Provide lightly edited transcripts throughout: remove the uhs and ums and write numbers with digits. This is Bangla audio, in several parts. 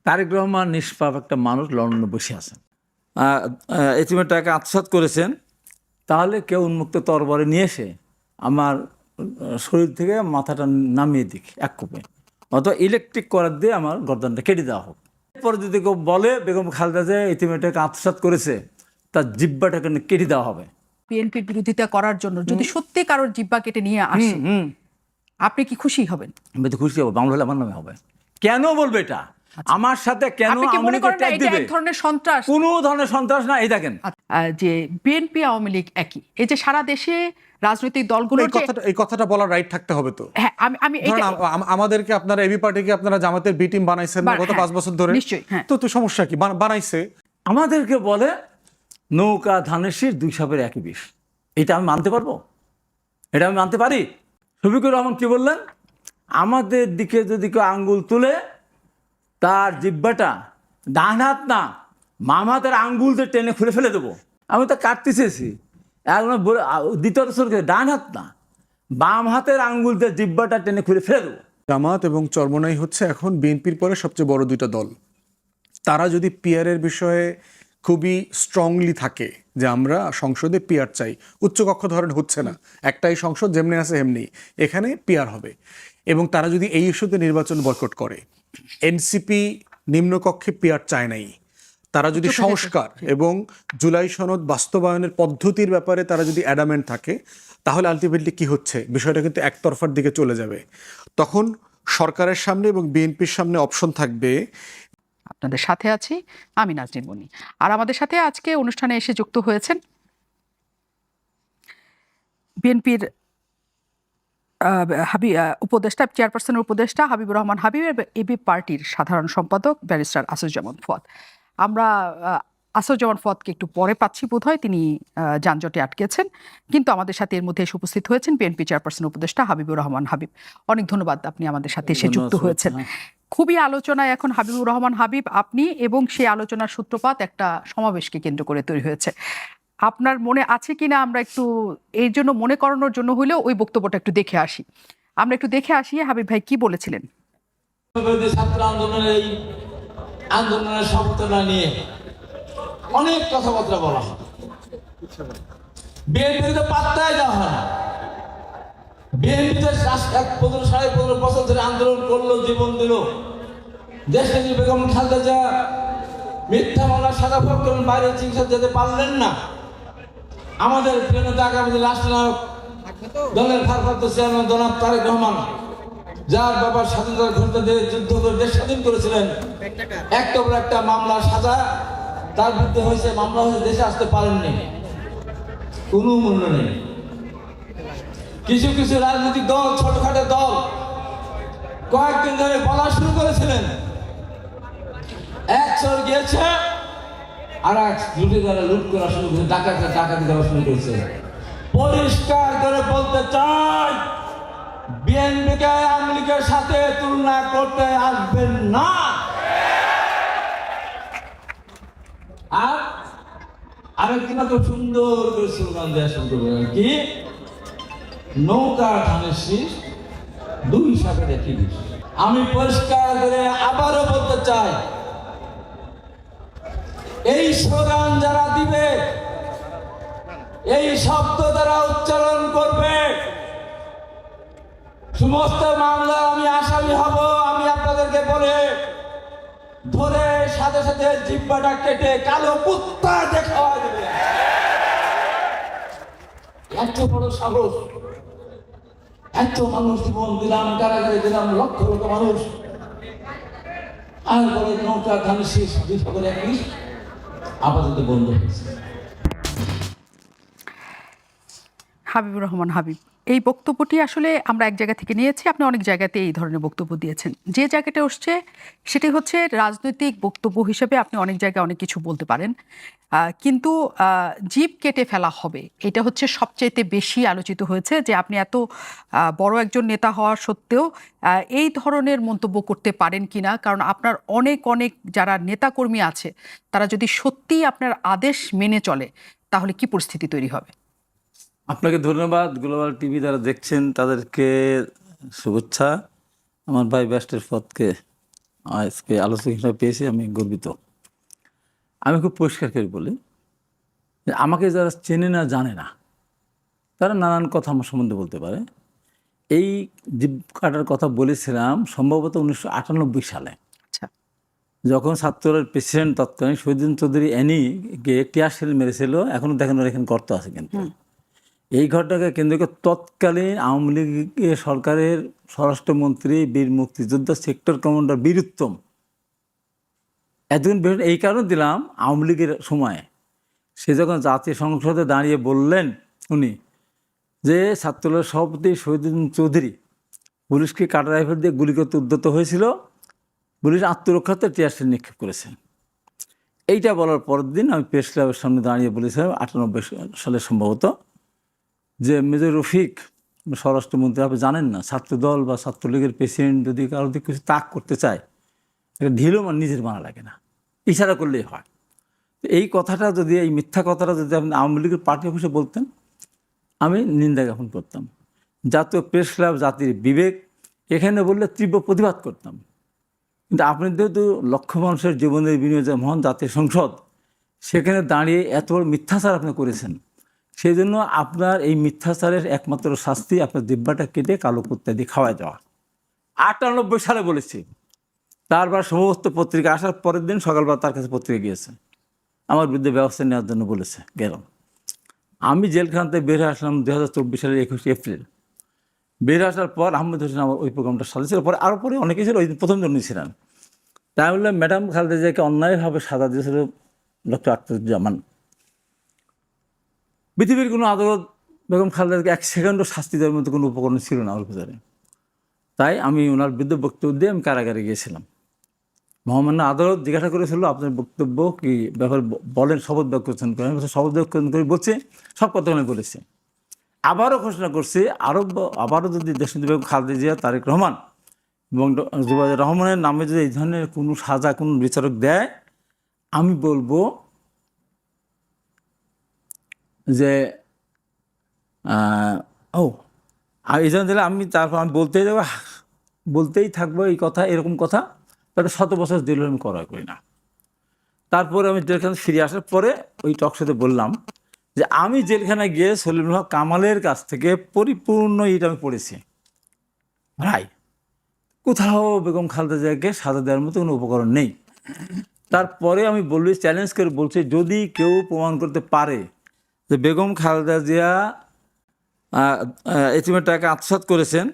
তারেক রহমান নিষ্পাপ একটা মানুষ লন্ডনে বসে আছেন, এতিমের টাকা আত্মসাৎ করেছেন, তাহলে কেউ উন্মুক্ত তরবারি নিয়ে এসে আমার শরীর থেকে মাথাটা নামিয়ে দিক এক কোপে, অথবা ইলেকট্রিক করার দিয়ে আমার গর্দনটা কেটে দেওয়া হোক। এরপরে যদি কেউ বলে বেগম খালেদা যে এতিমের টাকা আত্মসাৎ করেছে, তার জিব্বাটাকে কেটে দেওয়া হবে। বিএনপির বিরোধিতা করার জন্য যদি সত্যি কারোর জিব্বা কেটে নিয়ে আসে, আপনি কি খুশি হবেন? আমি তো খুশি হবো, বাংলা হলে আমার নামে হবে। কেন বলবে এটা আমার সাথে? কেন আপনি কি মনে করেন এটা এক ধরনের সন্ত্রাস? কোনো ধরনের সন্ত্রাস না। এই দেখেন যে বিএনপি আওয়ামী লীগ একই, এই যে সারা দেশে রাজনৈতিক দলগুলোর এই কথাটা বলার রাইট থাকতে হবে তো। হ্যাঁ, আমি আমাদেরকে আপনারা এবি পার্টিকে আপনারা জামাতের বি টিম বানাইছেন গত 5 বছর ধরে। নিশ্চয়ই, হ্যাঁ। তো সমস্যা কি? বানাইছে। আমাদেরকে বলে নৌকা ধানের শীষ 2 সাপের একই বিষ। এটা আমি মানতে পারবো? এটা আমি মানতে পারি? শফিকুর রহমান কি বললেন? আমাদের দিকে যদি কেউ আঙ্গুল তুলে তার জিব্বাটা ডান হাত না বাম হাতের আঙ্গুল দিয়ে টেনে খুলে ফেলে দেবো। আমি তো কাটতে চেয়েছি, এখন দ্বিতীয় ডান হাত না বাম হাতের আঙ্গুল দিয়ে জিব্বাটা টেনে খুলে ফেলে দেবো। জামাত এবং চরমোনাই হচ্ছে এখন বিএনপির পরে সবচেয়ে বড় দুইটা দল। তারা যদি পিআরের বিষয়ে খুবই স্ট্রংলি থাকে যে আমরা সংসদে পিআর চাই, উচ্চকক্ষ ধরেন হচ্ছে না, একটাই সংসদ যেমনি আছে এমনি, এখানে পিআর হবে, এবং তারা যদি এই ইস্যুতে নির্বাচন বয়কট করে, এনসিপি নিম্নকক্ষে পিআর চায় নাই, তারা যদি সংস্কার এবং জুলাই সনদ বাস্তবায়নের পদ্ধতির ব্যাপারে তারা যদি অ্যাডামেন্ট থাকে, তাহলে আলটিমেটলি কি হচ্ছে, বিষয়টা কিন্তু একতরফার দিকে চলে যাবে। তখন সরকারের সামনে এবং বিএনপির সামনে অপশন থাকবে। আপনাদের সাথে আছি আমি নাজনীন মনি, আর আমাদের সাথে আজকে অনুষ্ঠানে এসে যুক্ত হয়েছেন বিএনপির উপদেষ্টা, চেয়ারপারসনের উপদেষ্টা হাবিবুর রহমান হাবিব, এবি পার্টির সাধারণ সম্পাদক ব্যারিস্টার আসিফুজ্জামান ফুয়াদ। আমরা আসিফুজ্জামান ফুয়াদকে একটু পরে পাচ্ছি বোধহয়, তিনি যানজটে আটকেছেন, কিন্তু আমাদের সাথে এর মধ্যে এসে উপস্থিত হয়েছেন বিএনপি চেয়ারপারসন উপদেষ্টা হাবিবুর রহমান হাবিব। অনেক ধন্যবাদ, আপনি আমাদের সাথে এসে যুক্ত হয়েছেন। খুবই আলোচনায় এখন হাবিবুর রহমান হাবিব আপনি, এবং সেই আলোচনার সূত্রপাত একটা সমাবেশকে কেন্দ্র করে তৈরি হয়েছে। আপনার মনে আছে কিনা আমরা একটু এর জন্য মনে করানোর জন্য হলেও ওই বক্তব্যটা একটু দেখে আসি। আমরা একটু দেখে আসি হাবিব ভাই কি বলেছিলেন। ছাত্র আন্দোলনের এই আন্দোলনের সফলতা নিয়ে অনেক কথাবার্তা বলা হয়, বিএনপিতে পাত্তাই দেওয়া হয় না। বিএনপিতে 15.5 বছর ধরে আন্দোলন করলো, জীবন দিল, দেশে বেগম খালেদা জিয়া মিথ্যা মামলা সাজা ভোগ করেন, বাইরে চিকিৎসা যেতে পারলেন না। আমাদের প্রিয় নেতা আগামী রাষ্ট্রনায়ক দলের ভারপ্রাপ্ত চেয়ারম্যান জনাব তারেক রহমান, যার বাবার স্বাধীনতার ঘোষণা দিয়ে যুদ্ধ করে দেশ স্বাধীন করেছিলেন, একটা বড় একটা মামলা সাজা তার বিরুদ্ধে হয়েছে, মামলা হয়েছে, দেশে আসতে পারেননি, কোনো মূল্য নেই। কিছু কিছু রাজনৈতিক দল, ছোটখাটো দল কয়েকদিন ধরে বলা শুরু করেছিলেন, এক চোর গিয়েছে আর এক লুটেরা লুট করা শুরু করেছে, ডাকাতি করা শুরু করেছে। পরিষ্কার করে বলতে চাই, বিএনপিকে আওয়ামী লীগের সাথে তুলনা করতে আসবেন না। আর আরেকটি খুব সুন্দর করে স্লোগান দেওয়া শুরু করবেন, কি নৌকা ধানের শীষ 2 সাপের একই বিষ। আমি পরিষ্কার করে আবারও বলতে চাই, এই স্লোগান যারা দিবে, এই শব্দ যারা উচ্চারণ করবে, সমস্ত মামলা আমি আসামি হব। আমি আপনাদেরকে বলে ধরে সাথে সাথে জিব্বাটা কেটে কালো কুত্তা দেখাওয়া দেবে। এত বড় সাহস, এত মানুষ জীবন দিলাম, কারাগারে দিলাম, লক্ষ লক্ষ মানুষ, আর বলে নৌকা ধানের শীষ 2 সাপের একই বিষ। আপাতত বন্ধ হয়েছে। হাবিবুর রহমান হাবিব, এই বক্তব্যটি আসলে আমরা এক জায়গা থেকে নিয়েছি, আপনি অনেক জায়গাতে এই ধরনের বক্তব্য দিয়েছেন। যে জায়গাটা আসছে সেটি হচ্ছে রাজনৈতিক বক্তব্য হিসেবে আপনি অনেক জায়গায় অনেক কিছু বলতে পারেন, কিন্তু জিভ কেটে ফেলা হবে, এটা হচ্ছে সবচাইতে বেশি আলোচিত হয়েছে, যে আপনি এত বড় একজন নেতা হওয়া সত্ত্বেও এই ধরনের মন্তব্য করতে পারেন কিনা। কারণ আপনার অনেক অনেক যারা নেতাকর্মী আছে, তারা যদি সত্যিই আপনার আদেশ মেনে চলে, তাহলে কি পরিস্থিতি তৈরি হবে? আপনাকে ধন্যবাদ। গ্লোবাল টিভি যারা দেখছেন তাদেরকে শুভেচ্ছা। আমার ভাই ব্যারিস্টার ফুয়াদকে আজকে আলোচনা হিসেবে পেয়েছি, আমি গর্বিত। আমি খুব পরিষ্কার করে বলি যে আমাকে যারা চেনে না জানে না তারা নানান কথা আমার সম্বন্ধে বলতে পারে। এই জিভ কাটার কথা বলেছিলাম সম্ভবত 1998 সালে, আচ্ছা, যখন ছাত্রদলের প্রেসিডেন্ট তৎকালীন শহীদুদ্দিন চৌধুরী অ্যানিকে টিয়ার সেল মেরেছিল। এখনও দেখেন ওর এখানে গর্ত আছে। কিন্তু এই ঘটনাকে কেন্দ্র করে তৎকালীন আওয়ামী লীগের সরকারের স্বরাষ্ট্রমন্ত্রী বীর মুক্তিযোদ্ধা সেক্টর কমান্ডার বীর উত্তম এতদিন এই কারণে দিলাম, আওয়ামী লীগের সময় সে যখন জাতীয় সংসদে দাঁড়িয়ে বললেন উনি যে ছাত্রদলের সভাপতি শহীদুদ্দিন চৌধুরী পুলিশকে কাটা রাইফেল দিয়ে গুলি করতে উদ্যত হয়েছিল, পুলিশ আত্মরক্ষার্থে টিয়ার সেল নিক্ষেপ করেছে। এইটা বলার পরের দিন আমি প্রেস ক্লাবের সামনে দাঁড়িয়ে বলেছিলাম 98 সালে সম্ভবত, যে মেজর রফিক স্বরাষ্ট্রমন্ত্রী, আপনি জানেন না ছাত্রদল বা ছাত্রলীগের প্রেসিডেন্ট যদি কারো দিকে কিছু তাক করতে চায় এটা ঢিলও নিজের মানা লাগে না, ইশারা করলেই হয়। তো এই কথাটা যদি, এই মিথ্যা কথাটা যদি আপনি আওয়ামী লীগের পার্টি অফিসে বলতেন আমি নিন্দা জ্ঞাপন করতাম। জাতীয় প্রেস ক্লাব, জাতির বিবেক, এখানে বললে তীব্র প্রতিবাদ করতাম। কিন্তু আপনি যেহেতু লক্ষ মানুষের জীবনের বিনিয়োগে মহান জাতীয় সংসদ, সেখানে দাঁড়িয়ে এত বড় মিথ্যাচার আপনি করেছেন, সেই জন্য আপনার এই মিথ্যাচারের একমাত্র শাস্তি আপনার দিব্যাটা কেটে কালো কুত্তা দিয়ে খাওয়াই দেওয়া। 98 সালে বলেছি। তারপর সমস্ত পত্রিকা আসার পরের দিন সকালবেলা তার কাছে পত্রিকা গিয়েছে, আমার বিরুদ্ধে ব্যবস্থা নেওয়ার জন্য বলেছে। গেলাম, আমি জেলখানা থেকে বের হয়ে আসলাম 2024 সালের 21 এপ্রিল। বের আসার পর আহমেদ হোসেন আমার ওই প্রোগ্রামটা সাথে ছিল, পরে আরও পরে অনেকে ছিল, ওই দিন প্রথম জন্যই ছিলেন। তাই বললাম ম্যাডাম খালেদা জিয়াকে অন্যায়ভাবে সাজা দিয়েছিল ডক্টর আখতারুজ্জামান। পৃথিবীর কোনো আদালত বেগম খালেদাকে 1 সেকেন্ডও শাস্তি দেওয়ার মতো কোনো উপকরণ ছিল না ওর ভিতরে। তাই আমি ওনার বিরুদ্ধে বক্তব্য দিয়ে আমি কারাগারে গিয়েছিলাম। মহামান্য আদালত জিজ্ঞাসা করেছিল আপনার বক্তব্য কি ব্যাপার বলেন, শপথ বাক্য করছেন করেন। শপথ বাক্য করে বলছে, সব কথা বলেছে। আবারও ঘোষণা করছে আবারও যদি দেশনেত্রী বেগম খালেদা জিয়া, তারেক রহমান এবং জুবাইর রহমানের নামে যদি এই ধরনের কোনো সাজা কোনো বিচারক দেয়, আমি বলবো যে আর এই জন্য দিলে আমি তারপর আমি বলতেই থাকবো এই কথা, এরকম কথা তাতে 100 বছর জেল আমি করা করি না। তারপরে আমি জেলখানা ফিরে আসার পরে ওই টকশোতে বললাম যে আমি জেলখানায় গিয়ে সলিমুল হক কামালের কাছ থেকে পরিপূর্ণ এটা আমি পড়েছি, ভাই কোথাও বেগম খালেদা জিয়াকে সাজা দেওয়ার মতো কোনো উপকরণ নেই। তারপরে আমি বলছি, চ্যালেঞ্জ করে বলছি, যদি কেউ প্রমাণ করতে পারে যে বেগম খালেদা জিয়া এতিমের টাকা আত্মসাৎ করেছেন,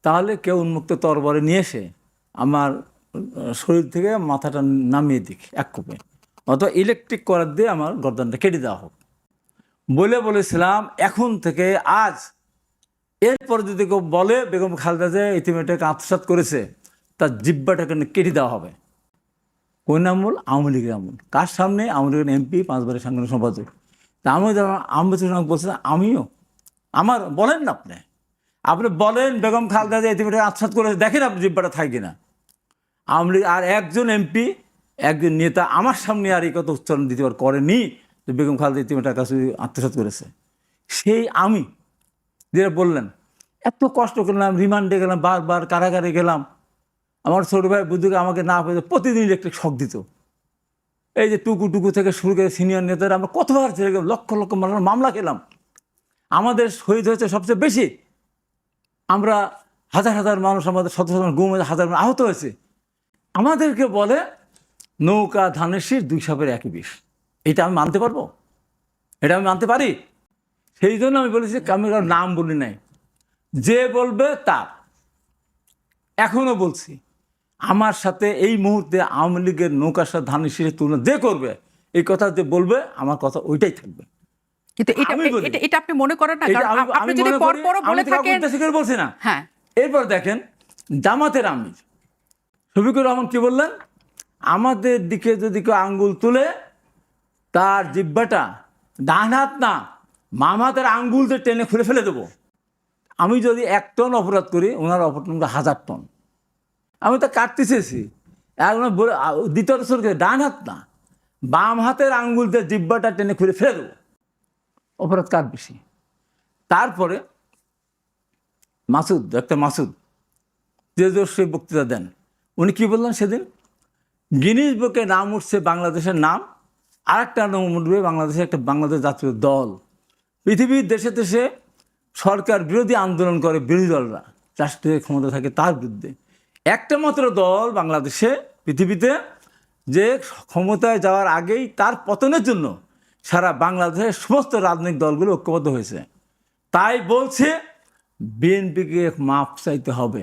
তাহলে কেউ উন্মুক্ত তরবারে নিয়ে এসে আমার শরীর থেকে মাথাটা নামিয়ে দিক এক কোপে, অথবা ইলেকট্রিক করার দিয়ে আমার গর্দানটা কেটে দেওয়া হোক বলেছিলাম। এখন থেকে আজ এরপর যদি কেউ বলে বেগম খালেদা জিয়া এতিমের টাকা আত্মসাৎ করেছে, তার জিব্বাটাকে কেটে দেওয়া হবে। কোন আমল? আওয়ামী লীগের আমল। কার সামনে? আওয়ামী লীগের এমপি, 5 বারের সাংগঠনিক সম্পাদক। তা আমি আহমেদ হোসেন বলছেন আমিও আমার বলেন না, আপনি বলেন বেগম খালেদা জিয়া এতিমের টাকা আত্মসাৎ করেছে, দেখেন আপনি জিব্বাটা থাকবে না। আওয়ামী লীগ আর একজন এমপি, একজন নেতা আমার সামনে আর এই কথা উচ্চারণ দিতে করেনি যে বেগম খালেদা এতিমের টাকা আত্মসাৎ করেছে। সেই আমি যেটা বললেন, এত কষ্ট করলাম, রিমান্ডে গেলাম, বারবার কারাগারে গেলাম, আমার ছোটো ভাই বুদ্ধুকে আমাকে না পেয়ে প্রতিদিন ইলেকট্রিক শক দিত। এই যে টুকু থেকে শুরু করে সিনিয়র নেতারা আমরা কতবার ছেড়ে গেলাম, লক্ষ লক্ষ মানুষের মামলা খেলাম, আমাদের শহীদ হয়েছে সবচেয়ে বেশি, আমরা হাজার হাজার মানুষ, আমাদের শত শত গুম হয়েছে, হাজার মানুষ আহত হয়েছে। আমাদেরকে বলে নৌকা ধানের শীষ 2 সাপের একই বিষ। এটা আমি মানতে পারবো? এটা আমি মানতে পারি? সেই জন্য আমি বলেছি, আমি কারোর নাম বলি নাই, যে বলবে তার। এখনও বলছি, আমার সাথে এই মুহূর্তে আওয়ামী লীগের নৌকার সাথে ধানের শীষের তুলনা যে করবে, এই কথা যে বলবে, আমার কথা ওইটাই থাকবে। কিন্তু এটা আপনি মনে করেন না? কারণ আপনি যদি পরপর বলে থাকেন, বলছি না। হ্যাঁ, এরপর দেখেন জামাতের আমির শফিকুর রহমান কি বললেন, আমাদের দিকে যদি কেউ আঙ্গুল তুলে তার জিব্বাটা ডান হাত না বাম হাতের আঙ্গুল দিয়ে টেনে খুলে ফেলে দেবো। আমি যদি 1 টন অপরাধ করি, ওনার অপরাধ 1000 টন। আমি তো কাটতে চেয়েছি, দ্বিতীয় ডান হাত না বাম হাতের আঙ্গুল দিয়ে জিব্বাটা টেনে খুলে ফেলে দেবো। অপরাধ কার বেশি? তারপরে ডাক্তার মাসুদ যে সে বক্তৃতা দেন, উনি কি বললেন সেদিন? গিনিস বুকে নাম উঠছে বাংলাদেশের নাম, আর একটা নাম উঠবে বাংলাদেশের একটা বাংলাদেশ জাতীয় দল। পৃথিবীর দেশে দেশে সরকার বিরোধী আন্দোলন করে বিরোধী দলরা, রাষ্ট্রীয় ক্ষমতা থাকে তার বিরুদ্ধে। একটা মাত্র দল বাংলাদেশে পৃথিবীতে যে ক্ষমতায় যাওয়ার আগেই তার পতনের জন্য সারা বাংলাদেশের সমস্ত রাজনৈতিক দলগুলো ঐক্যবদ্ধ হয়েছে। তাই বলছে বিএনপিকে মাপ চাইতে হবে।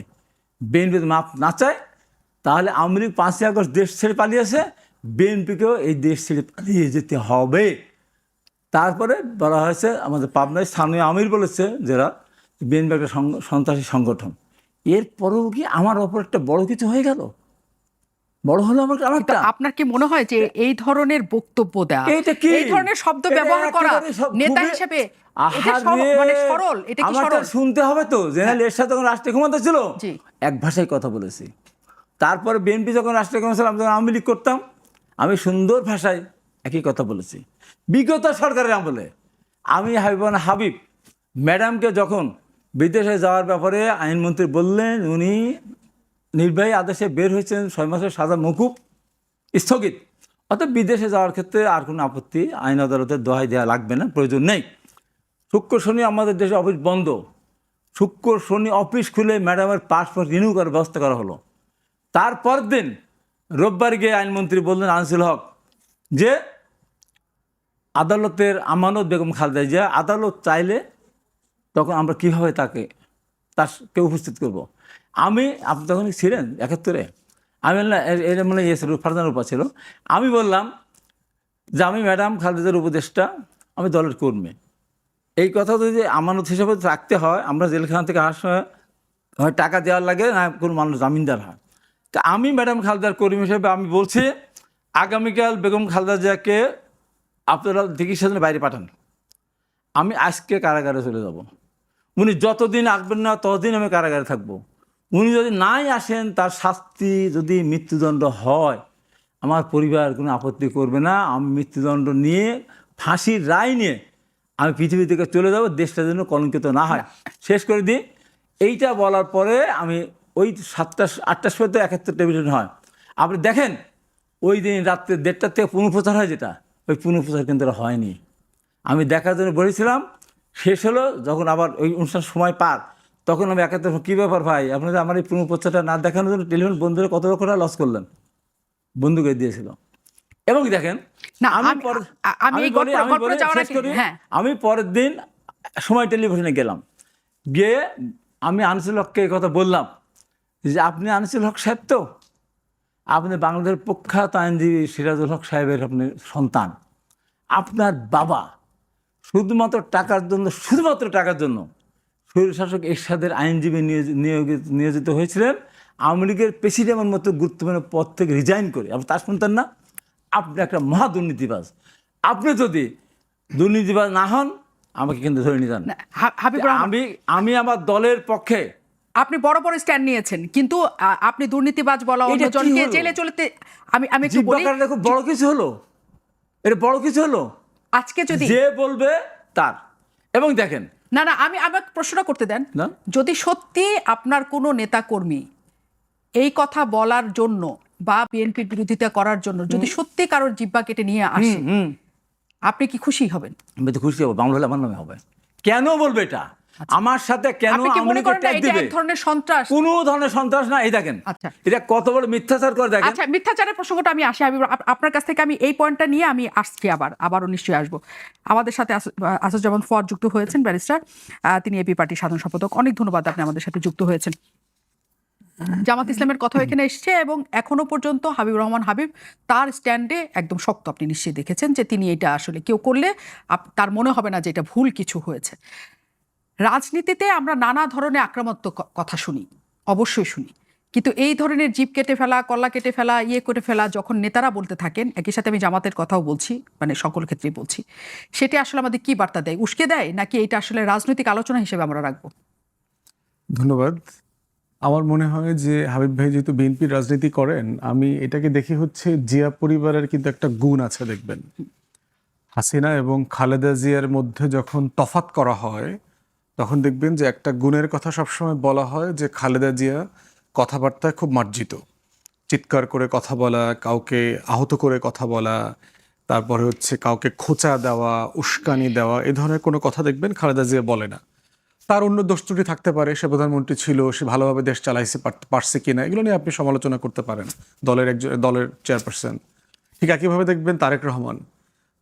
বিএনপি মাপ না চায় তাহলে আওয়ামী লীগ 5ই আগস্ট দেশ ছেড়ে পালিয়েছে, বিএনপিকেও এই দেশ ছেড়ে পালিয়ে যেতে হবে। তারপরে বলা হয়েছে, আমাদের পাবনায় স্থানীয় আমির বলেছে যারা, বিএনপি একটা সন্ত্রাসী সংগঠন। এরপরেও কি আমার ওপর একটা বড় কিছু হয়ে গেল? বড় হলো আমার কিন্তু আপনার কি মনে হয় যে এই ধরনের বক্তব্য দেওয়া, এইটা কি? এই ধরনের শব্দ এটা ব্যবহার করা একেবারে সব নেতা খুবই- হিসেবে এটা আহারে, মানে সরল? এটা কি আমারটা সরল? শুনতে হবে তো। জেনারেল এরশাদ যখন রাষ্ট্রীয় ক্ষমতা ছিল জি। এক ভাষায় কথা বলেছি। তারপরে বিএনপি যখন রাষ্ট্রীয় ক্ষমতা ছিল, আমি যখন আওয়ামী লীগ করতাম, আমি সুন্দর ভাষায় একই কথা বলেছি। বিগত সরকারের আমলে আমি হাবিব ম্যাডামকে যখন বিদেশে যাওয়ার ব্যাপারে আইনমন্ত্রী বললেন, উনি নির্বাহী আদেশে বের হয়েছেন 6 মাসের সাজা মকুব স্থগিত, অর্থাৎ বিদেশে যাওয়ার ক্ষেত্রে আর কোনো আপত্তি আইন আদালতের দোহাই দেওয়া লাগবে না, প্রয়োজন নেই। শুক্র শনি আমাদের দেশে অফিস বন্ধ, শুক্র শনি অফিস খুলে ম্যাডামের পাসপোর্ট রিনিউ করার ব্যবস্থা করা হলো। তারপর দিন রোববার গিয়ে আইনমন্ত্রী বললেন আনিসুল হক যে আদালতের আমানত বেগম খালেদা জিয়া, আদালত চাইলে তখন আমরা কীভাবে তাকে উপস্থিত করব। আপনি তখন ছিলেন 71-এ, আমি বললাম এর মানে ইয়ে ছিল, ফারজানা রূপা ছিল। আমি বললাম যে আমি ম্যাডাম খালেদার উপদেষ্টা, আমি দলের কর্মী, এই কথা যদি আমানত হিসাবে রাখতে হয়, আমরা জেলখানা থেকে আসার সময় হয় টাকা দেওয়ার লাগে, না কোনো মানুষ জামিনদার হয়। তা আমি ম্যাডাম খালেদার কর্মী হিসেবে আমি বলছি, আগামীকাল বেগম খালেদা জিয়াকে আপনারা চিকিৎসার জন্য বাইরে পাঠান, আমি আজকে কারাগারে চলে যাব। উনি যতদিন আসবেন না ততদিন আমি কারাগারে থাকবো। উনি যদি নাই আসেন, তার শাস্তি যদি মৃত্যুদণ্ড হয়, আমার পরিবার কোনো আপত্তি করবে না। আমি মৃত্যুদণ্ড নিয়ে, ফাঁসির রায় নিয়ে আমি পৃথিবী থেকে চলে যাব, দেশটা যেন কলঙ্কিত না হয়। শেষ করে দিই, এইটা বলার পরে আমি ওই 7টা-8টার সময় তো 71 টেলিভিশন হয়, আপনি দেখেন ওই দিন রাত্রে 1:30 থেকে পুনঃপ্রচার হয়, যেটা ওই পুনঃপ্রচার কিন্তু হয়নি। আমি দেখার জন্য বলেছিলাম, শেষ হলো যখন আবার ওই অনুষ্ঠান সময় পার, তখন আমি 71 কী ব্যাপার ভাই, আপনাদের আমার এই পুনঃপ্রচারটা না দেখানোর জন্য টেলিভিশন বন্ধুরা কত লক্ষ টাকা লস করলেন, বন্ধ করে দিয়েছিল। এবং দেখেন না, আমি শেষ করি, হ্যাঁ, আমি পরের দিন সময় টেলিভিশনে গেলাম, গিয়ে আমি আনিসুল হককে এই কথা বললাম যে আপনি আনিসুল হক সাহেব তো, আপনি বাংলাদেশের প্রখ্যাত আইনজীবী সিরাজুল হক সাহেবের আপনি সন্তান, আপনার বাবা শুধুমাত্র টাকার জন্য স্বৈরশাসক এরশাদের আইনজীবী নিয়োজিত হয়েছিলেন, আওয়ামী লীগের প্রেসিডেন্টের মতো গুরুত্বপূর্ণ পদ থেকে রিজাইন করে। আপনি তা শুনতেন না? আপনি একটা মহা দুর্নীতিবাজ। আপনি যদি দুর্নীতিবাজ না হন, আমাকে কিন্তু ধরে নিতেন। হাবিবুর রহমান, আমি আমার দলের পক্ষে। আপনি বড় বড় স্ট্যান্ড নিয়েছেন, কিন্তু আপনি দুর্নীতিবাজ বলা, এটা কি অন্যজনকে হলো? জেলে চলতে, আমি একটু জিহ্বা বলি, কাটাটা খুব বড় কিছু হলো? এটা বড় কিছু হলো? আজকে যদি যে বলবে তার। এবং দেখেন, না, আমাকে প্রশ্নটা করতে দেন। না? যদি সত্যি আপনার কোনো নেতা কর্মী এই কথা বলার জন্য বা বিএনপির বিরোধিতা করার জন্য যদি সত্যি কারোর জিহ্বা কেটে নিয়ে আসে, আপনি কি খুশি হবেন? আমি তো খুশি হবো, বাংলা হলে আমার নামে হবে। কেন বলবে এটা আমার সাথে? কেন আপনি কি মনে করেন না এটা এক ধরনের সন্ত্রাস? কোনো ধরনের সন্ত্রাস না। এই দেখেন, আচ্ছা, এটা কত বড় মিথ্যাচার করে দেখেন। আচ্ছা, মিথ্যাচারের প্রসঙ্গটা আমি আসি, আমি আপনার কাছ থেকে আমি এই পয়েন্টটা নিয়ে আমি আসছি, আবারও নিশ্চয়ই আসবো। আমাদের সাথে আসিফুজ্জামান ফুয়াদ যুক্ত হয়েছেন, ব্যারিস্টার, তিনি এবি পার্টির সাধারণ সম্পাদক। অনেক ধন্যবাদ, আপনি আমাদের সাথে যুক্ত হয়েছেন। জামাত ইসলামের কথা এখানে এসছে এবং এখনো পর্যন্ত হাবিবুর রহমান হাবিব তার স্ট্যান্ডে একদম শক্ত। আপনি নিশ্চয়ই দেখেছেন যে তিনি এটা আসলে কেউ করলে তার মনে হবে না যে এটা ভুল কিছু হয়েছে। রাজনীতিতে আমরা নানা ধরনের আক্রমণাত্মক কথা শুনি, অবশ্যই শুনি, কিন্তু এই ধরনের জিভ কেটে ফেলা, কল্লা কেটে ফেলা, করে ফেলা যখন নেতারা বলতে থাকেন, একই সাথে আমি জামাতের কথাও বলছি, মানে সকল ক্ষেত্রেই বলছি, সেটা আসলে আমাদের কি বার্তা দেয়? উস্কে দেয়, নাকি এটা আসলে রাজনৈতিক আলোচনা হিসেবে আমরা রাখবো? ধন্যবাদ। আমার মনে হয় যে হাবিব ভাই যেহেতু বিএনপির রাজনীতি করেন, আমি এটাকে দেখি হচ্ছে জিয়া পরিবারের কিন্তু একটা গুণ আছে। দেখবেন হাসিনা এবং খালেদা জিয়ার মধ্যে যখন তফাৎ করা হয়, তখন দেখবেন যে একটা গুণের কথা সবসময় বলা হয় যে খালেদা জিয়া কথাবার্তায় খুব মার্জিত, চিৎকার করে কথা বলা, কাউকে আহত করে কথা বলা, তারপরে হচ্ছে কাউকে খোঁচা দেওয়া, উস্কানি দেওয়া, এই ধরনের কোনো কথা দেখবেন খালেদা জিয়া বলে না। তার অন্য দোষ ত্রুটি থাকতে পারে, সে প্রধানমন্ত্রী ছিল, সে ভালোভাবে দেশ চালাইছে পারছে কিনা, এগুলো নিয়ে আপনি সমালোচনা করতে পারেন, দলের চেয়ারপারসন। ঠিক একইভাবে দেখবেন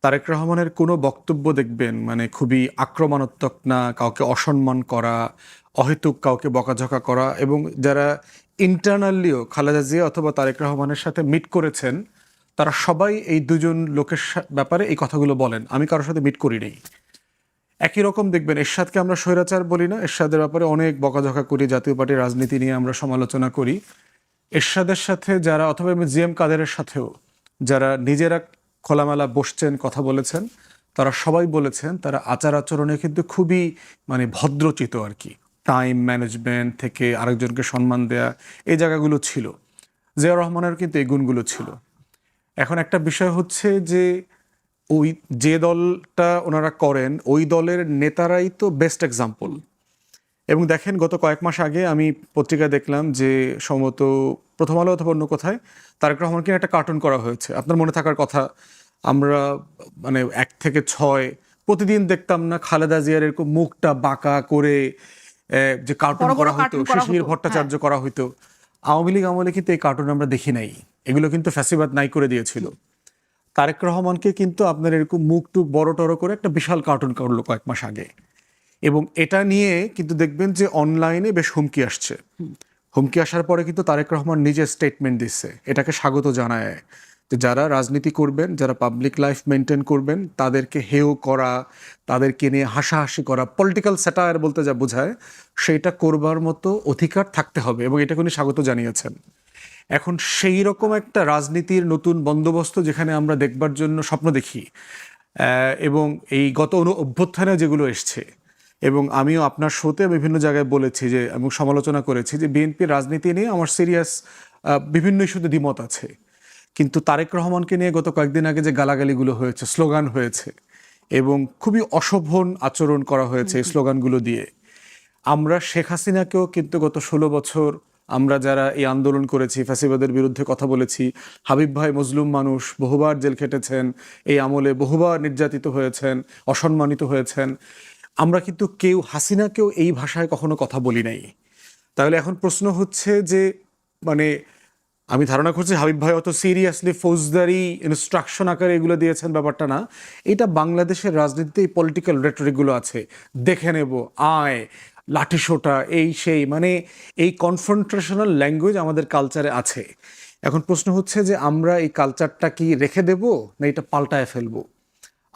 তারেক রহমানের কোনো বক্তব্য দেখবেন মানে খুবই আক্রমণাত্মক না, কাউকে অসম্মান করা, অহেতুক কাউকে বকাঝকা করা, এবং যারা ইন্টারনালিও খালেদা জিয়া অথবা তারেক রহমানের সাথে মিট করেছেন তারা সবাই এই দুজন লোকের ব্যাপারে এই কথাগুলো বলেন। আমি কারোর সাথে মিট করি নেই। একই রকম দেখবেন এরশাদকে আমরা স্বৈরাচার বলি না, এরশাদের ব্যাপারে অনেক বকাঝকা করি, জাতীয় পার্টির রাজনীতি নিয়ে আমরা সমালোচনা করি। এরশাদের সাথে যারা, অথবা জিএম কাদেরের সাথেও যারা নিজেরা খোলামেলা বসছেন, কথা বলেছেন, তারা সবাই বলেছেন তারা আচার আচরণে কিন্তু খুবই মানে ভদ্রচিত আর কি। টাইম ম্যানেজমেন্ট থেকে আরেকজনকে সম্মান দেয়া, এই জায়গাগুলো ছিল। জিয়া রহমানের কিন্তু এই গুণগুলো ছিল। এখন একটা বিষয় হচ্ছে যে ওই যে দলটা ওনারা করেন ওই দলের নেতারাই তো বেস্ট এক্সাম্পল। এবং দেখেন গত কয়েক মাস আগে আমি পত্রিকায় দেখলাম যে সম্ভবত প্রথম আলো অথবা অন্য কোথায় তারেক রহমানকে একটা কার্টুন করা হয়েছে। আপনার মনে থাকার কথা, আমরা মানে 1 থেকে 6 প্রতিদিন দেখতাম না খালেদা জিয়ার এরকম মুখটা বাঁকা করে যে কার্টুন বড় বড় করা হতো, কার্টুন করা শিশির হতো, ভট্টাচার্য করা হতো। আওয়ামী লীগ আমলে কিন্তু এই কার্টুন আমরা দেখি নাই, এগুলো কিন্তু ফ্যাসিবাদ নাই করে দিয়েছিল। তারেক রহমানকে কিন্তু আপনার এরকম মুখ টুক বড় টড়ো করে একটা বিশাল কার্টুন করলো কয়েক মাস আগে, এবং এটা নিয়ে কিন্তু দেখবেন যে অনলাইনে বেশ হুমকি আসছে। হুমকি আসার পরে কিন্তু তারেক রহমান নিজে স্টেটমেন্ট দিচ্ছে, এটাকে স্বাগত জানায় যে যারা রাজনীতি করবেন, যারা পাবলিক লাইফ মেনটেন করবেন, তাদেরকে হেয় করা, তাদেরকে নিয়ে হাসাহাসি করা, পলিটিক্যাল স্যাটায়ার বলতে যা বোঝায়, সেইটা করবার মতো অধিকার থাকতে হবে, এবং এটাকে উনি স্বাগত জানিয়েছেন। এখন সেই রকম একটা রাজনীতির নতুন বন্দোবস্ত যেখানে আমরা দেখবার জন্য স্বপ্ন দেখি, এবং এই গত অভ্যুত্থানে যেগুলো এসছে, এবং আমিও আপনার শোতে বিভিন্ন জায়গায় বলেছি যে, এবং সমালোচনা করেছি যে বিএনপির রাজনীতি নিয়ে আমার সিরিয়াস বিভিন্ন ইস্যুতে দ্বিমত আছে, কিন্তু তারেক রহমানকে নিয়ে গত কয়েকদিন আগে যে গালাগালিগুলো হয়েছে, স্লোগান হয়েছে, এবং খুবই অশোভন আচরণ করা হয়েছে এই স্লোগানগুলো দিয়ে। আমরা শেখ হাসিনাকেও কিন্তু গত 16 বছর আমরা যারা এই আন্দোলন করেছি, ফ্যাসিবাদের বিরুদ্ধে কথা বলেছি, হাবিব ভাই মজলুম মানুষ, বহুবার জেল খেটেছেন, এই আমলে বহুবার নির্যাতিত হয়েছেন, অসম্মানিত হয়েছেন, আমরা কিন্তু কেউ হাসিনাকেও এই ভাষায় কখনো কথা বলি নাই। তাহলে এখন প্রশ্ন হচ্ছে যে মানে আমি ধারণা করছি হাবিব ভাই অত সিরিয়াসলি ফৌজদারি ইনস্ট্রাকশন আকারে এগুলো দিয়েছেন, ব্যাপারটা না। এটা বাংলাদেশের রাজনীতিতে এই পলিটিক্যাল রেটরিকগুলো আছে, দেখে নেব, আয়, লাঠিসোঁটা, এই সেই, মানে এই কনফ্রন্টেশনাল ল্যাঙ্গুয়েজ আমাদের কালচারে আছে। এখন প্রশ্ন হচ্ছে যে আমরা এই কালচারটা কি রেখে দেব না এটা পাল্টায় ফেলবো?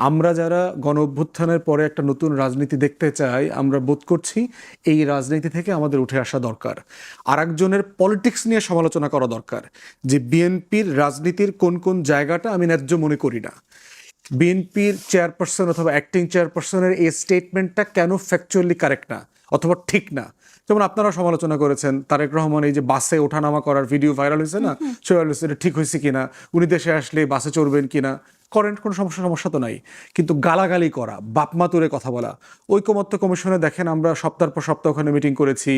আমরা যারা গণ অভ্যুত্থানের পরে একটা নতুন রাজনীতি দেখতে চাই, আমরা বোধ করছি এই রাজনীতি থেকে আমাদের উঠে আসা দরকার। আর একজনের পলিটিক্স নিয়ে সমালোচনা করা দরকার, যে বিএনপির রাজনীতির কোন কোন জায়গাটা আমি ন্যায্য মনে করি না, বিএনপির চেয়ারপারসন অথবা অ্যাক্টিং চেয়ারপারসনের এই স্টেটমেন্টটা কেন ফ্যাকচুয়ালি কারেক্ট না অথবা ঠিক না। যেমন আপনারা সমালোচনা করেছেন তারেক রহমান এই যে বাসে ওঠানামা করার ভিডিও ভাইরাল হয়েছে না, এটা ঠিক হয়েছে কিনা, উনি দেশে আসলে বাসে চড়বেন কিনা, করেন, কোনো সমস্যা তো নাই, কিন্তু গালাগালি করা, বাপমা তুলে কথা বলা। ঐকমত্য কমিশনে দেখেন আমরা সপ্তাহের পর সপ্তাহ ওখানে মিটিং করেছি,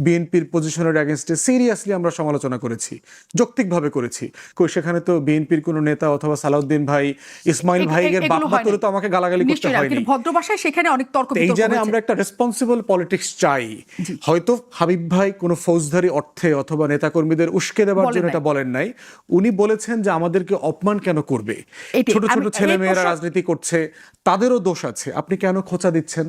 বিএনপির পজিশনের অ্যাগেনস্টে সিরিয়াসলি আমরা সমালোচনা করেছি, যৌক্তিকভাবে করেছি। কই সেখানে তো বিএনপির কোনো নেতা অথবা সালাউদ্দিন ভাই, ইসমাইল ভাইয়ের বাপমা তুলে তো আমাকে গালাগালি করতে হয়নি। ভদ্র ভাষায় সেখানে অনেক তর্ক এই জানে আমরা একটা রেসপন্সিবল পলিটিক্স চাই। হয়তো হাবিব ভাই কোনো ফৌজদারি অর্থে অথবা নেতাকর্মীদের উস্কে দেওয়ার জন্য এটা বলেন নাই, উনি বলেছেন যে আমাদেরকে অপমান কেন করবে, ছোট ছোট ছেলে মেয়েরা রাজনীতি করছে, তাদেরও দোষ আছে, আপনি কেন খোঁচা দিচ্ছেন?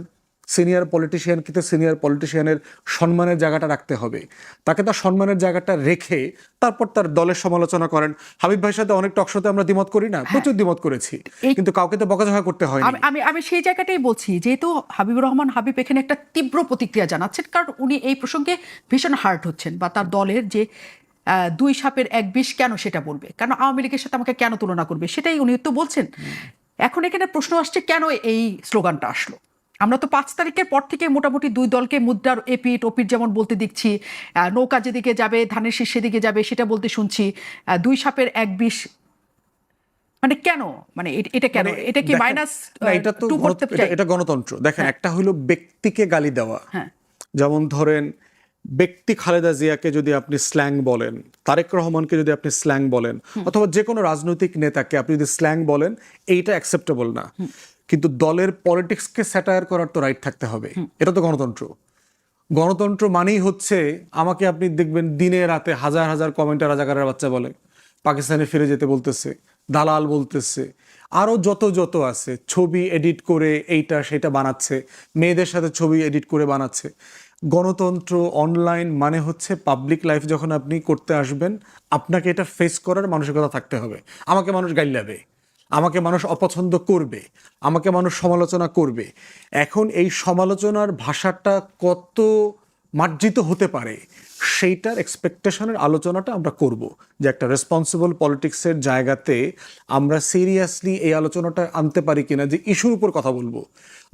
সিনিয়র পলিটিশিয়ানকে তো সিনিয়র পলিটিশিয়ানের সম্মানের জায়গাটা রাখতে হবে, তাকে তার সম্মানের জায়গাটা রেখে তারপর তার দলের সমালোচনা করেন। হাবিব ভাইয়ের সাথে অনেক টকশোতে আমরা দ্বিমত করি না, প্রচুর দ্বিমত করেছি, কিন্তু কাউকে তো বকাঝকা করতে হয় না। আমি সেই জায়গাটাই বলছি, যেহেতু হাবিবুর রহমান হাবিব এখানে একটা তীব্র প্রতিক্রিয়া জানাচ্ছেন, কারণ উনি এই প্রসঙ্গে ভীষণ হার্ট হচ্ছেন, বা তার দলের যে 2 সাপের 1 বিষ কেন সেটা বলবে, কেন আওয়ামী লীগের সাথে আমাকে কেন তুলনা করবে, সেটাই উনি তো বলছেন। এখন এখানে প্রশ্ন আসছে কেন এই স্লোগানটা আসলো। আমরা তো 5 তারিখের পর থেকে মোটামুটি 2 দলকে মুদ্রার এপিট ওপিট যেমন বলতে দেখছি, নৌকা যেদিকে যাবে ধানের শীষ সেদিকে যাবে সেটা বলতে শুনছি, 2 সাপের 1 বিষ, মানে কেন, মানে এটা কেন, এটা কি মাইনাস? এটা তো এটা গণতন্ত্র। দেখেন, একটা হলো ব্যক্তিকে গালি দেওয়া, যেমন ধরেন ব্যক্তি খালেদা জিয়াকে যদি আপনি স্ল্যাং বলেন, তারেক রহমানকে যদি আপনি স্ল্যাং বলেন, অথবা যে কোনো রাজনৈতিক নেতাকে আপনি যদি স্ল্যাং বলেন, এইটা অ্যাকসেপ্টেবল না। কিন্তু দলের পলিটিক্সকে স্যাটায়ার করার তো রাইট থাকতে হবে। এটা তো গণতন্ত্র। গণতন্ত্র মানেই হচ্ছে, আমাকে আপনি দেখবেন দিনে রাতে হাজার হাজার কমেন্টে রাজাকারের বাচ্চা বলে, পাকিস্তানে ফিরে যেতে বলতেছে, দালাল বলতেছে, আরও যত যত আছে, ছবি এডিট করে এইটা সেটা বানাচ্ছে, মেয়েদের সাথে ছবি এডিট করে বানাচ্ছে। গণতন্ত্র অনলাইন মানে হচ্ছে পাবলিক লাইফ যখন আপনি করতে আসবেন, আপনাকে এটা ফেস করার মানসিকতা থাকতে হবে। আমাকে মানুষ গাইলাবে, আমাকে মানুষ অপছন্দ করবে, আমাকে মানুষ সমালোচনা করবে। এখন এই সমালোচনার ভাষাটা কত মার্জিত হতে পারে সেইটার এক্সপেকটেশনের আলোচনাটা আমরা করব, যে একটা রেসপন্সিবল পলিটিক্সের জায়গাতে আমরা সিরিয়াসলি এই আলোচনাটা আনতে পারি কিনা, যে ইস্যুর উপর কথা বলবো,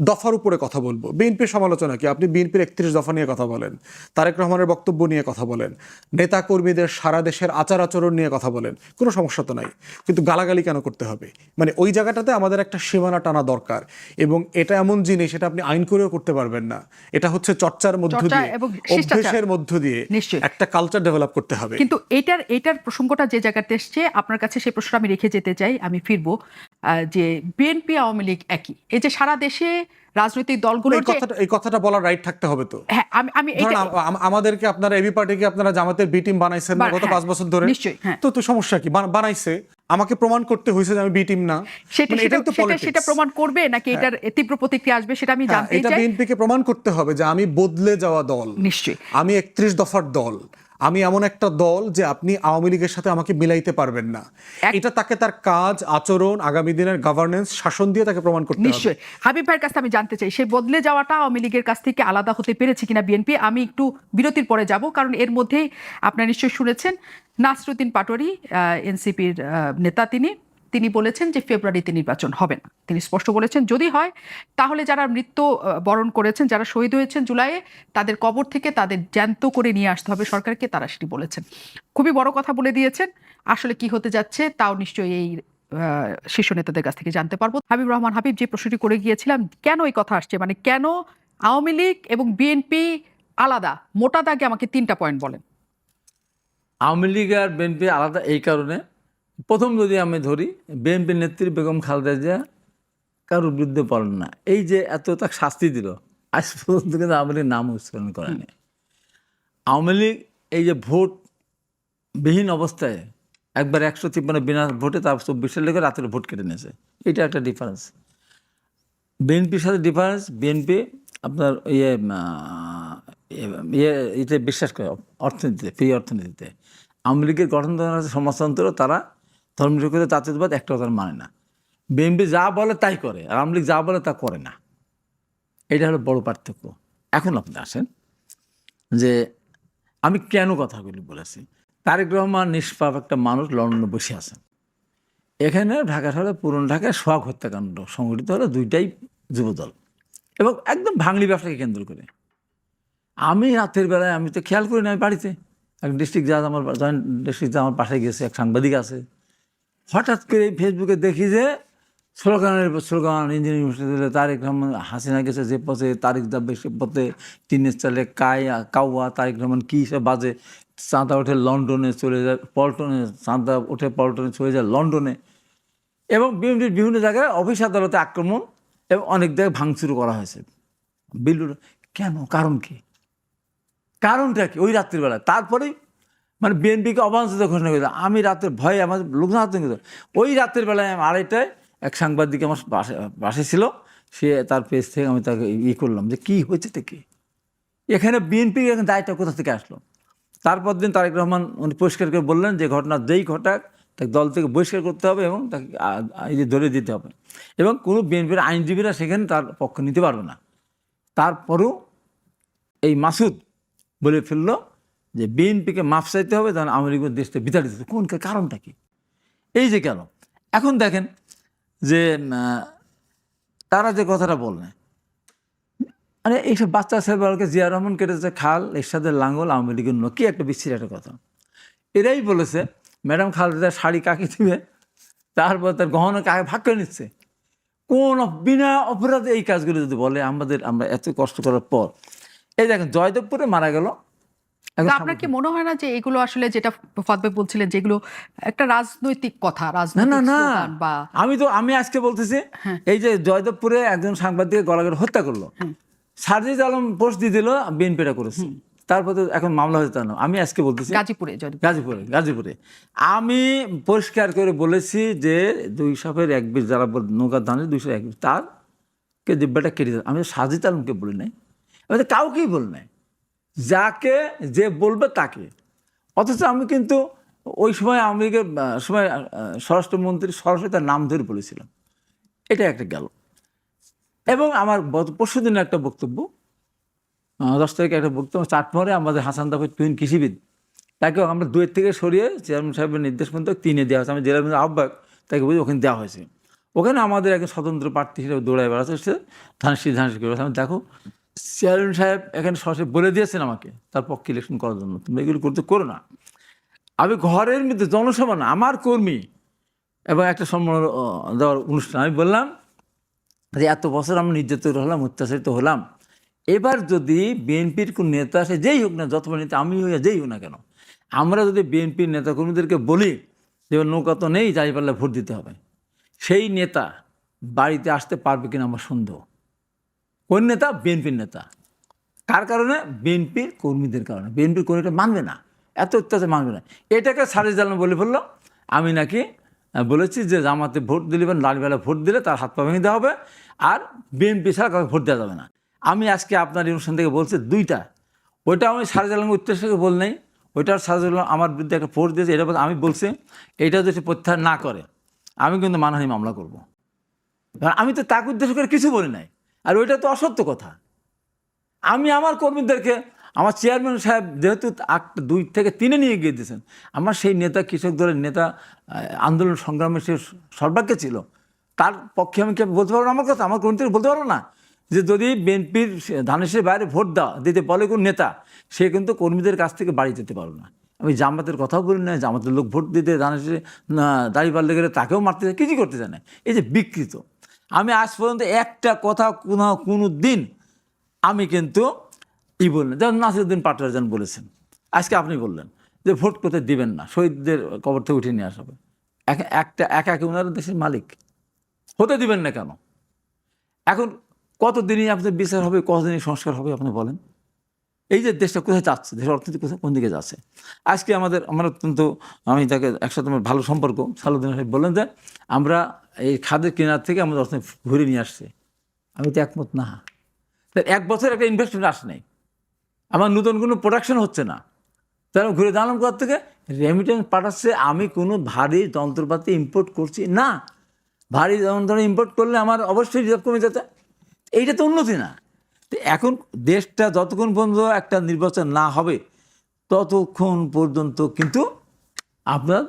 দফার উপরে কথা বলবো। বিএনপির সমালোচনা কি? আপনি বিএনপির 31 দফা নিয়ে কথা বলেন, তারেক রহমানের বক্তব্য নিয়ে কথা বলেন, নেতা কর্মীদের সারা দেশের আচার আচরণ নিয়ে কথা বলেন, কোনো সমস্যা তো নাই। কিন্তু গালাগালি কেন করতে হবে? মানে ওই জায়গাটাতে আমাদের একটা সীমানা টানা দরকার। এবং এটা এমন জিনিস, এটা আপনি আইন করেও করতে পারবেন না। এটা হচ্ছে চর্চার মধ্য চর্চা দিয়ে, এবং শিষ্টাচার। অভ্যেসের মধ্য দিয়ে নিশ্চয়ই। একটা কালচার ডেভেলপ করতে হবে। কিন্তু এটার প্রসঙ্গটা যে জায়গাতে এসছে, আপনার কাছে সেই প্রশ্নটা আমি রেখে যেতে চাই। আমি ফিরবো যে বিএনপি আওয়ামী লীগ একই, এই যে সারা দেশে রাজনৈতিক দলগুলো, এই কথাটা বলার রাইট থাকতে হবে তো। হ্যাঁ, আমি ধরেন আমাদেরকে আপনারা এবি পার্টিকে আপনারা জামাতের বি টিম বানাইছেন না গত 5 বছর ধরে? নিশ্চয়ই, হ্যাঁ। তো সমস্যা কি? বানাইছে, আমাকে প্রমাণ করতে হয়েছে যে আমি বি টিম না। মানে এটাই তো পলিটিক্স। সেটা প্রমাণ করবে নাকি এটার তীব্র প্রতিক্রিয়া আসবে, সেটা আমি জানতে এটা চাই। বিএনপিকে প্রমাণ করতে হবে যে আমি বদলে যাওয়া দল, নিশ্চয়ই। আমি 31 দফার দল, আমি এমন একটা দল যে আপনি আওয়ামী লীগের সাথে আমাকে মিলাইতে পারবেন না। এটা তাকে তার কাজ, আচরণ, আগামী দিনের গভর্নেন্স, শাসন দিয়ে তাকে প্রমাণ করতে হবে। নিশ্চয়ই। হাবিব ভাইয়ের কাছে আমি জানতে চাই, সেই বদলে যাওয়াটা আওয়ামী লীগের কাছ থেকে আলাদা হতে পেরেছে কিনা বিএনপি। আমি একটু বিরতির পরে যাব, কারণ এর মধ্যেই আপনারা নিশ্চয়ই শুনেছেন নাসরুদ্দিন পাটোয়ারি, এনসিপির নেতা, তিনি বলেছেন যে ফেব্রুয়ারিতে নির্বাচন হবে না। তিনি স্পষ্ট বলেছেন যদি হয় তাহলে যারা মৃত্যু বরণ করেছেন, যারা শহীদ হয়েছেন জুলাইয়ে, তাদের কবর থেকে তাদের জ্যান্ত করে নিয়ে আসতে হবে সরকারকে, তারা সেটি বলেছেন। খুবই বড় কথা বলে দিয়েছেন। আসলে কি হতে যাচ্ছে তাও নিশ্চয়ই এই শীর্ষ নেতাদের কাছ থেকে জানতে পারবো। হাবিব রহমান হাবিব, যে প্রশ্নটি করে গিয়েছিলাম, কেন এই কথা আসছে, মানে কেন আওয়ামী লীগ এবং বিএনপি আলাদা, মোটা দাগে আমাকে 3টা পয়েন্ট বলেন। আওয়ামী লীগ আর বিএনপি আলাদা এই কারণে, প্রথম যদি আমি ধরি, বিএনপির নেত্রী বেগম খালেদা জিয়া কারোর বিরুদ্ধে বলেন না। এই যে এত তাকে শাস্তি দিল, আজ পর্যন্ত কিন্তু আওয়ামী লীগ নাম উচ্চারণ করেনি। আওয়ামী লীগ এই যে ভোট বিহীন অবস্থায় একবার 153 বিনা ভোটে, তার 24 সালে রাতের ভোট কেটে নিয়েছে, এটা একটা ডিফারেন্স। বিএনপির সাথে ডিফারেন্স, বিএনপি আপনার এতে বিশ্বাস করে, অর্থনীতিতে, ফ্রি অর্থনীতিতে। আওয়ামী লীগের গঠনতন্ত্র আছে, সমাজতন্ত্র, তারা ধর্মনিরপেক্ষ জাতীয়তাবাদ একটা তারা মানে না। বিএনপি যা বলে তাই করে, আর আওয়ামী লীগ যা বলে তা করে না। এটা হলো বড় পার্থক্য। এখন আপনি আসেন যে আমি কেন কথাগুলি বলেছি। তারেক রহমান নিষ্পাপ একটা মানুষ, লন্ডনে বসে আছেন। এখানে ঢাকা শহরে, পুরনো ঢাকায় সোহাগ হত্যাকাণ্ড সংঘটিত হলো, দুইটাই যুবদল এবং একদম ভাঙলি ব্যবসাকে কেন্দ্র করে। আমি রাতের বেলায়, আমি তো খেয়াল করি না, আমি বাড়িতে, এক ডিস্ট্রিক্ট জাজ আমার, জয়েন্ট ডিস্ট্রিক্ট জাজ আমার পাশে গেছে, এক সাংবাদিক আছে, হঠাৎ করে ফেসবুকে দেখি যে স্লোগান ইঞ্জিনিয়ারিং ইউনিভার্সিটিতে তারেক রহমান, হাসিনা গেছে যে পথে, তারিক যাবে সে পথে, টিনের চালে কাউয়া, তারেক রহমান কী সব বাজে, চাঁদা ওঠে লন্ডনে চলে যায়, পল্টনে, চাঁদা ওঠে পল্টনে চলে যায় লন্ডনে, এবং বিভিন্ন জায়গায় অফিস আদালতে আক্রমণ এবং অনেক জায়গায় ভাঙচুর করা হয়েছে। বিল্ডুর কেন? কারণ কি? কারণটা কি? ওই রাত্রিবেলায় তারপরেই মানে বিএনপিকে অবাঞ্ছিত ঘোষণা করেছে। আমি রাতের ভয়ে আমার লোকজন হাত নিয়ে, ওই রাতের বেলায় আমি 2:30টায় এক সাংবাদিক আমার বাসে ছিল, সে তার পেজ থেকে আমি তাকে করলাম যে কী হয়েছে কি এখানে, বিএনপির এখন দায়টা কোথা থেকে আসলো। তারপর দিন তারেক রহমান উনি পরিষ্কার করে বললেন যে ঘটনা যেই ঘটাক তাকে দল থেকে বহিষ্কার করতে হবে এবং তাকে ধরে দিতে হবে, এবং কোনো বিএনপির আইনজীবীরা সেখানে তার পক্ষ নিতে পারবে না। তারপরেও এই মাসুদ বলে ফেললো যে বিএনপিকে মাফ চাইতে হবে, তখন আওয়ামী লীগের দেশটা বিতাড়িত। কোন কারণটা কি? এই যে কেন এখন দেখেন যে তারা যে কথাটা বললেন, আরে এইসব বাচ্চা ছেলেবেলাকে জিয়া রহমান কেটেছে খাল, এরশাদের লাঙ্গল, আওয়ামী লীগের কি একটা বিচ্ছির একটা কথা। এরাই বলেছে ম্যাডাম খালেদা শাড়ি কাকে দিবে, তারপর তার গহনা কাকে ভাগ করে নিচ্ছে। কোন বিনা অপরাধে এই কাজগুলো যদি বলে, আমরা এত কষ্ট করার পর, এই দেখেন জয়দেবপুরে মারা গেল এখন তা আপনার কি মনে হয় না যে এগুলো আসলে, যেটা ফাদ ভাই বলছিলেন, যেগুলো একটা রাজনৈতিক কথা, না রাজনৈতিক না না, স্লোগান বা আমি আজকে বলতেছি, এই যে জয়দেবপুরে একজন সাংবাদিক গলাগড়ে হত্যা করলো, সারজিদ আলম পোস্ট দিয়ে দিল, বিএনপিটা করেছে, তারপর তো এখন মামলা হয়েছে না। আমি আজকে বলতেছি গাজীপুরে যদি গাজীপুরে আমি পরিষ্কার করে বলেছি যে 200 এক বিশ যারা নৌকা ধানের 201 তারকে দিব্যাটা কেটে দেবে। আমি সারজিদ আলমকে বলি নাই, আমি তো কাউকেই বলি নাই, যাকে যে বলবে তাকে। অথচ আমি কিন্তু ওই সময় আওয়ামী লীগের সময় স্বরাষ্ট্রমন্ত্রী সরাসরি তার নাম ধরে বলেছিলাম। এটা একটা গেল। এবং আমার পরশু দিনে একটা বক্তব্য, 10 তারিখে একটা বক্তব্য, চাটমোহরে আমাদের হাসান দাফের টুইন কৃষিবিদ, তাকেও আমরা 2 থেকে সরিয়ে চেয়ারম্যান সাহেবের নির্দেশ মতো 3-এ দেওয়া হয়েছে। আমি জেলা আহ্বায়ক, তাকে বুঝি ওখানে দেওয়া হয়েছে। ওখানে আমাদের একজন স্বতন্ত্র প্রার্থী হিসেবে দৌড়ায় বেড়াচ্ছে, ধানসি করে। আমি দেখো, চেয়ারম্যান সাহেব এখানে সরাসরি বলে দিয়েছেন আমাকে তার পক্ষে ইলেকশন করার জন্য, তুমি এগুলো করো না। আমি ঘরের মধ্যে জনসভা না, আমার কর্মী এবং একটা সম্মান দেওয়ার অনুষ্ঠান, আমি বললাম যে এত বছর আমরা নির্যাতিত হলাম, অত্যাচারিত হলাম, এবার যদি বিএনপির কোন নেতা আসে, যেই হোক না, যত নেতা আমি হইয়া যেই হোক না কেন, আমরা যদি বিএনপির নেতাকর্মীদেরকে বলি যে নৌকা তো নেই, যাই পারলে ভোট দিতে হবে, সেই নেতা বাড়িতে আসতে পারবে কিনা আমার সন্দেহ। কোন নেতা? বিএনপির নেতা। কার কারণে? বিএনপির কর্মীদের কারণে। বিএনপির কর্মীটা মানবে না, এত অত্যাচার মানবে না। এটাকে সারজিদ আলম বলে ফেললো, আমি নাকি বলেছি যে জামাতে ভোট দিলেন, লালবেলা ভোট দিলে তার হাত পা ভেঙে দেওয়া হবে, আর বিএনপি ছাড়া কাউকে ভোট দেওয়া যাবে না। আমি আজকে আপনার অনুষ্ঠান থেকে বলছি 2টা, ওইটা আমি সারজিদ আলমের উদ্দেশ্যে বল নাই, ওইটার সারজিদ আলম আমার বিরুদ্ধে একটা পোস্ট দিয়েছে, এটা আমি বলছি এটা যদি প্রত্যাহার না করে আমি কিন্তু মানহানি মামলা করব। কারণ আমি তো তাকে উদ্দেশ্য করে কিছু বলি নাই, আর ওইটা তো অসত্য কথা। আমি আমার কর্মীদেরকে, আমার চেয়ারম্যান সাহেব যেহেতু 2 থেকে 3-এ নিয়ে গিয়ে দিয়েছেন, আমার সেই নেতা, কৃষক দলের নেতা, আন্দোলন সংগ্রামের সে সর্বাগ্রে ছিল, তার পক্ষে আমি কি বলতে পারবো না? আমার কথা আমার কর্মীদের বলতে পারবো না যে যদি বিএনপির ধানেশের বাইরে ভোট দিতে বলে কোন নেতা, সে কিন্তু কর্মীদের কাছ থেকে বাড়ি যেতে পারবে না। আমি জামাতের কথাও বলি না, জামাতের লোক ভোট দিতে ধানেশে দাঁড়িপাল্লে গেলে তাকেও মারতে যায়, কিছু করতে জানে। এই যে বিকৃত, আমি আজ পর্যন্ত একটা কথা কোনো দিন আমি কিন্তু বললেন, যেমন নাসিরুদ্দিন পাটোয়ারি বলেছেন, আজকে আপনি বললেন যে ভোট করতে দিবেন না, শহীদদের কবর থেকে উঠিয়ে নিয়ে আসবে, একা ওনারা দেশের মালিক, হতে দিবেন না কেন? এখন কতদিনই আপনাদের বিচার হবে, কতদিনই সংস্কার হবে আপনি বলেন? এই যে দেশটা কোথায় যাচ্ছে, দেশের অর্থনীতি কোথায়, কোন দিকে যাচ্ছে? আজকে আমার অত্যন্ত, আমি তাকে একসাথে আমার ভালো সম্পর্ক, সালুদ্দিন সাহেব বললেন যে আমরা এই খাদের কেনার থেকে আমাদের অর্থনীতি ঘুরে নিয়ে আসছে। আমি তো একমত না। 1 বছর একটা ইনভেস্টমেন্ট আসে নাই, আমার নতুন কোনো প্রোডাকশন হচ্ছে না, তারা ঘুরে দাঁড়ালাম কোথা থেকে? রেমিটেন্স পাঠাচ্ছে। আমি কোনো ভারী যন্ত্রপাতি ইম্পোর্ট করছি না। ভারী যন্ত্র ইম্পোর্ট করলে আমার অবশ্যই রিজার্ভ কমে যেতে, এইটা তো উন্নতি না। তো এখন দেশটা যতক্ষণ পর্যন্ত একটা নির্বাচন না হবে ততক্ষণ পর্যন্ত কিন্তু আপনার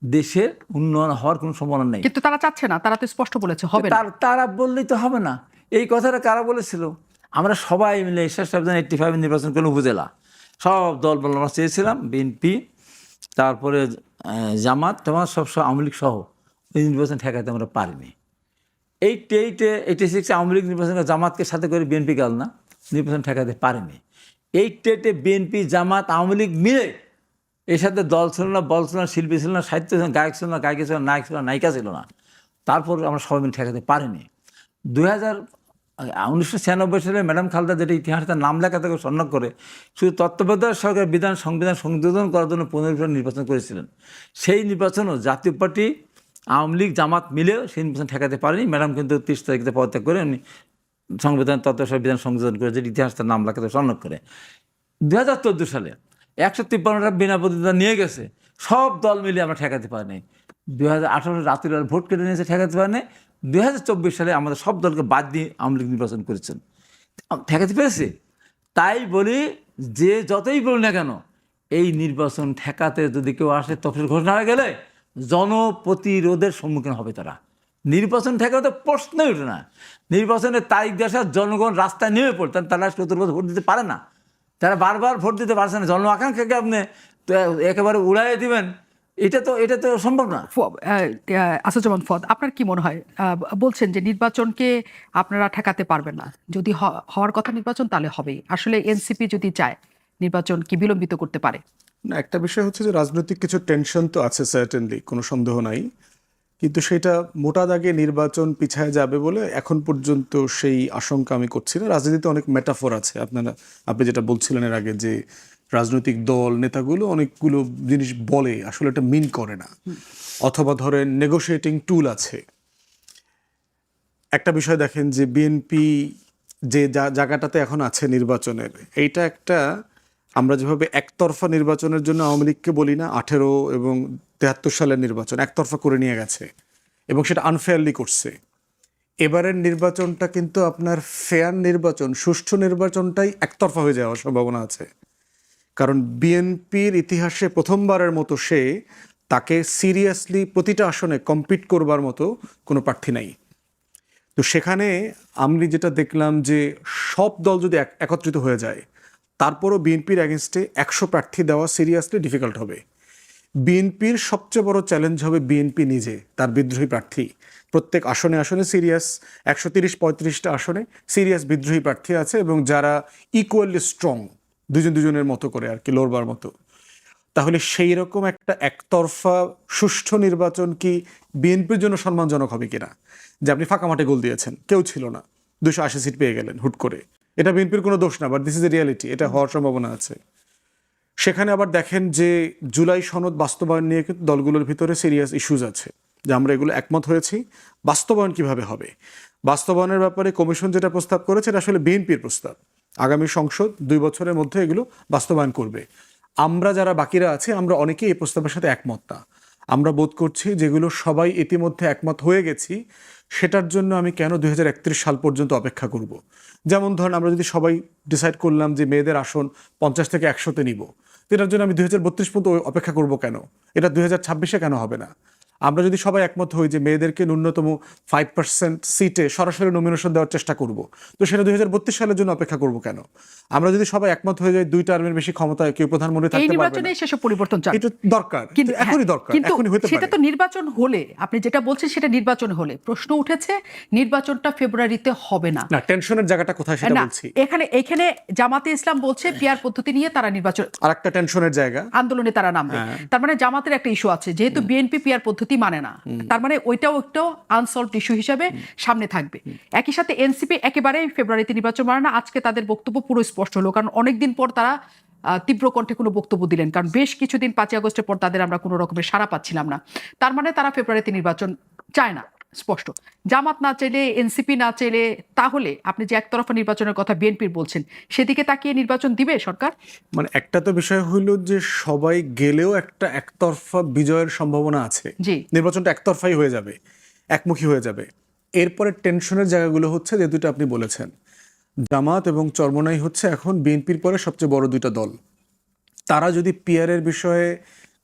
দেশের উন্নয়ন হওয়ার কোনো সম্ভাবনা নেই। কিন্তু তারা চাচ্ছে না, তারা তো স্পষ্ট বলেছে হবে না। তারা বললেই তো হবে না। এই কথাটা কারা বলেছিল? আমরা সবাই মিলে 85 নির্বাচন করলে উপজেলা সব দল বল আমরা চেয়েছিলাম, বিএনপি, তারপরে জামাত সব আওয়ামী লীগ সহ এই নির্বাচন ঠেকাতে আমরা পারিনি। 86 আওয়ামী লীগ নির্বাচন জামাতকে সাথে করে বিএনপি গেল না, নির্বাচন ঠেকাতে পারেনি। 88 বিএনপি, জামাত, আওয়ামী লীগ মিলে এর সাথে দল ছিল না, বল ছিল না, শিল্পী ছিল না, সাহিত্য ছিল না, গায়ক ছিল না, গায়িকা ছিল না, নায়ক ছিল না, নায়িকা ছিল না, তারপর আমরা সবাই মিলে ঠেকাতে পারিনি। 1996 সালে ম্যাডাম খালেদা যেটা ইতিহাসে তার নাম লেখা থেকে সন্ন্যাস করে শুধু তত্ত্বাবধায়ক সরকার সংবিধান সংশোধন করার জন্য 15 নির্বাচন করেছিলেন। সেই নির্বাচনও জাতীয় পার্টি, আওয়ামী লীগ, জামাত মিলেও সেই নির্বাচন ঠেকাতে পারেনি। ম্যাডাম কিন্তু 30 তারিখে পদত্যাগ করে উনি তত্ত্বাবধায়ক সংশোধন করে যেটা ইতিহাস তার নাম লেখাতে সন্ন্যাস করে। 2014 সালে 153টা বিনা প্রতিদ্বন্দ্বিতা নিয়ে গেছে, সব দল মিলে আমরা ঠেকাতে পারিনি। 2018 রাত্রির ভোট কেটে নিয়েছে, ঠেকাতে পারেনি। 2024 সালে আমাদের সব দলকে বাদ দিয়ে আওয়ামী লীগ নির্বাচন করেছেন, ঠেকাতে পেরেছে। তাই বলি যে যতই বলি না কেন, এই নির্বাচন ঠেকাতে যদি কেউ আসে তফসিল ঘোষণা হয়ে গেলে জনপ্রতিরোধের সম্মুখীন হবে তারা। নির্বাচন ঠেকাতে প্রশ্নই ওঠে না। নির্বাচনের তারিখ দেওয়ার জনগণ রাস্তায় নেমে পড়তেন, তারা 70 ভোট দিতে পারে না, তারা বারবার ভোট দিতে পারছে না। জন আকাঙ্ক্ষাকে আপনি একেবারে উড়াইয়ে দিবেন, এটা তো সম্ভব না। আসাদুজ্জামান ফুয়াদ, আপনার কি মনে হয়? বলছেন যে নির্বাচনকে আপনারা ঠেকাতে পারবেন না, যদি হওয়ার কথা নির্বাচন তাহলে হবেই। আসলে এনসিপি যদি চায় নির্বাচন কি বিলম্বিত করতে পারে? না, একটা বিষয় হচ্ছে যে রাজনৈতিক কিছু টেনশন তো আছে, সার্টেনলি, কোনো সন্দেহ নাই, কিন্তু সেটা মোটা দাগে নির্বাচন পিছায় যাবে বলে এখন পর্যন্ত সেই আশঙ্কা আমি করছি না। রাজনীতিতে অনেক মেটাফোর আছে, আপনি যেটা বলছিলেন এর আগে, যে রাজনৈতিক দল নেতাগুলো অনেকগুলো জিনিস বলে, আসলে এটা মিন করে না, অথবা ধরেন নেগোশিয়েটিং টুল আছে। একটা বিষয় দেখেন যে বিএনপি যে জায়গাটাতে এখন আছে নির্বাচনের, এইটা একটা, আমরা যেভাবে একতরফা নির্বাচনের জন্য আওয়ামী লীগকে বলি না, 18 এবং 73 সালের নির্বাচন একতরফা করে নিয়ে গেছে এবং সেটা আনফেয়ারলি করছে। এবারের নির্বাচনটা কিন্তু আপনার ফেয়ার নির্বাচন, সুষ্ঠু নির্বাচনটাই একতরফা হয়ে যাওয়ার সম্ভাবনা আছে। কারণ বিএনপির ইতিহাসে প্রথমবারের মতো তাকে সিরিয়াসলি প্রতিটা আসনে কম্পিট করবার মতো কোনো প্রার্থী নাই। তো সেখানে আমি যেটা দেখলাম যে সব দল যদি একত্রিত হয়ে যায়, তারপরও বিএনপির এগেনস্টে 100 প্রার্থী দেওয়া সিরিয়াসলি ডিফিকাল্ট হবে। বিএনপির সবচেয়ে বড় চ্যালেঞ্জ হবে বিএনপি নিজে, তার বিদ্রোহী প্রার্থী। প্রত্যেক আসনে আসনে সিরিয়াস 130-35টা আসনে সিরিয়াস বিদ্রোহী প্রার্থী আছে, এবং যারা ইকুয়ালি স্ট্রং, দুজনের মতো করে আর কি, লড়বার মতো। তাহলে সেই রকম একটা একতরফা সুষ্ঠু নির্বাচন কি বিএনপির জন্য সম্মানজনক হবে কিনা? যে আপনি ফাঁকা মাঠে গোল দিয়েছেন, কেউ ছিল না, 280 সিট পেয়ে গেলেন হুট করে, এটা বিএনপির কোনো দোষ না, but this is a reality, এটা হওয়ার সম্ভাবনা আছে। সেখানে আবার দেখেন যে জুলাই সনদ বাস্তবায়ন নিয়ে কিন্তু দলগুলোর ভিতরে সিরিয়াস ইস্যুজ আছে, যে আমরা এগুলো একমত হয়েছি, বাস্তবায়ন কিভাবে হবে। বাস্তবায়নের ব্যাপারে কমিশন যেটা প্রস্তাব করেছে, এটা আসলে বিএনপির প্রস্তাব। আগামী সংসদ 2 বছরের মধ্যে এগুলো বাস্তবায়ন করবে। আমরা যারা বাকিরা আছি, আমরা অনেকেই এই প্রস্তাবের সাথে একমত না। আমরা বোধ করছি যেগুলো সবাই ইতিমধ্যে একমত হয়ে গেছি, সেটার জন্য আমি কেন 2031 সাল পর্যন্ত অপেক্ষা করব। যেমন ধরেন, আমরা যদি সবাই ডিসাইড করলাম যে মেয়েদের আসন 50 থেকে 100-তে নিব, এটার জন্য আমি 2032 পর্যন্ত অপেক্ষা করব কেন? এটা 2026-এ কেন হবে না? আমরা যদি সবাই একমত হই যে মেয়েদেরকে ন্যূনতম 5% সিটে সরাসরি নমিনেশন দেওয়ার চেষ্টা করব, তো সেটা 2032 সালের জন্য অপেক্ষা করব কেন? আমরা যদি সবাই একমত হয়ে যাই 2 টার্মের বেশি ক্ষমতায় কেউ প্রধানমন্ত্রী এই থাকতে পারবে নির্বাচনে না, সেসব পরিবর্তন চান, এটা দরকার, কিন্তু এখনই দরকার, কিন্তু এখনই হতে সেটা পারে। তো নির্বাচন হলে, আপনি যেটা বলছেন সেটা নির্বাচন হলে, প্রশ্ন উঠেছে নির্বাচনটা ফেব্রুয়ারিতে হবে না। না, টেনশনের জায়গাটা কোথায় সেটা না, বলছি। এখানে জামাতে ইসলাম বলছে পিআর পদ্ধতি নিয়ে তারা নির্বাচন, আর একটা টেনশনের জায়গা, আন্দোলনে তারা নামবে। তার মানে জামাতের একটা ইস্যু আছে, যেহেতু বিএনপি পিআর পদ্ধতি মানে না, তার মানে ওইটাও একটা আনসলভড ইস্যু হিসেবে সামনে থাকবে। একই সাথে এনসিপি একেবারে ফেব্রুয়ারিতে নির্বাচন মানে না। আজকে তাদের বক্তব্য পুরো স্পষ্ট হলো, কারণ অনেকদিন পর তারা তীব্র কণ্ঠে কোনো বক্তব্য দিলেন, কারণ বেশ কিছুদিন 5 আগস্টের পর তাদের আমরা কোনো রকমের সাড়া পাচ্ছিলাম না। তার মানে তারা ফেব্রুয়ারিতে নির্বাচন চায় না, স্পষ্ট। জামাত না চাইলে, এনসিপি না চাইলে, তাহলে আপনি যে একতরফা নির্বাচনের কথা বিএনপির বলছেন, সেদিকে তাকিয়ে নির্বাচন দিবে সরকার? মানে একটা তো বিষয় হইল যে সবাই গেলেও একটা একতরফা বিজয়ের সম্ভাবনা আছে। জি। নির্বাচনটা একতরফাই হয়ে যাবে, একমুখী হয়ে যাবে। এরপরে টেনশনের জায়গাগুলো হচ্ছে যে দুটো আপনি বলেছেন, জামাত এবং চরমোনাই হচ্ছে এখন বিএনপির পরে সবচেয়ে বড় 2টা দল। তারা যদি পিআরের বিষয়ে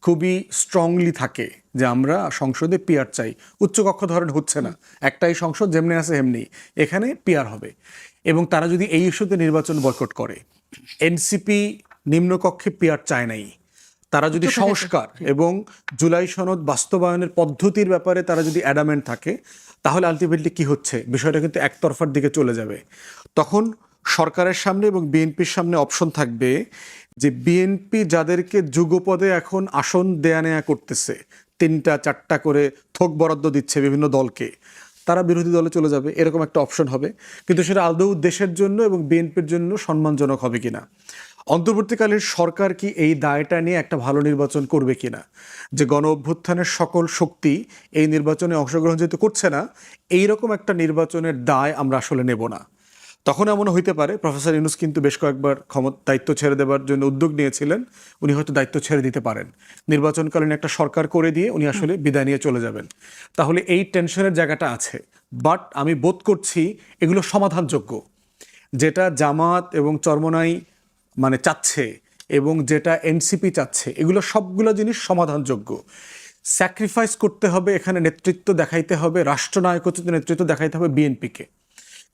খুবই স্ট্রংলি থাকে, যে আমরা সংসদে পিআর চাই, উচ্চকক্ষ ধরেন হচ্ছে না, একটাই সংসদ, যেমনি আছে এমনি, এখানে পিআর হবে, এবং তারা যদি এই ইস্যুতে নির্বাচন বয়কট করে, এনসিপি নিম্নকক্ষে পিআর চায় নাই, তারা যদি সংস্কার এবং জুলাই সনদ বাস্তবায়নের পদ্ধতির ব্যাপারে তারা যদি অ্যাডামেন্ট থাকে, তাহলে আলটিমেটলি কি হচ্ছে, বিষয়টা কিন্তু একতরফার দিকে চলে যাবে। তখন সরকারের সামনে এবং বিএনপির সামনে অপশন থাকবে যে বিএনপি যাদেরকে যুগপদে এখন আসন দেয়া নেয়া করতেছে, 3টা-4টা করে থোক বরাদ্দ দিচ্ছে বিভিন্ন দলকে, তারা বিরোধী দলে চলে যাবে, এরকম একটা অপশন হবে। কিন্তু সেটা আদৌ দেশের জন্য এবং বিএনপির জন্য সম্মানজনক হবে কিনা, অন্তর্বর্তীকালীন সরকার কি এই দায়টা নিয়ে একটা ভালো নির্বাচন করবে কিনা, যে গণ অভ্যুত্থানের সকল শক্তি এই নির্বাচনে অংশগ্রহণ যেহেতু করছে না, এইরকম একটা নির্বাচনের দায় আমরা আসলে নেব না। তখন এমন হইতে পারে, প্রফেসর ইউনূস কিন্তু বেশ কয়েকবার দায়িত্ব ছেড়ে দেওয়ার জন্য উদ্যোগ নিয়েছিলেন, উনি হয়তো দায়িত্ব ছেড়ে দিতে পারেন, নির্বাচনকালীন একটা সরকার করে দিয়ে উনি আসলে বিদায় নিয়ে চলে যাবেন। তাহলে এই টেনশনের জায়গাটা আছে, বাট আমি বোধ করছি এগুলো সমাধানযোগ্য। যেটা জামাত এবং চরমোনাই মানে চাচ্ছে এবং যেটা এনসিপি চাচ্ছে, এগুলো সবগুলো জিনিস সমাধানযোগ্য। স্যাক্রিফাইস করতে হবে, এখানে নেতৃত্ব দেখাইতে হবে, রাষ্ট্রনায়কোচিত নেতৃত্ব দেখাইতে হবে বিএনপিকে,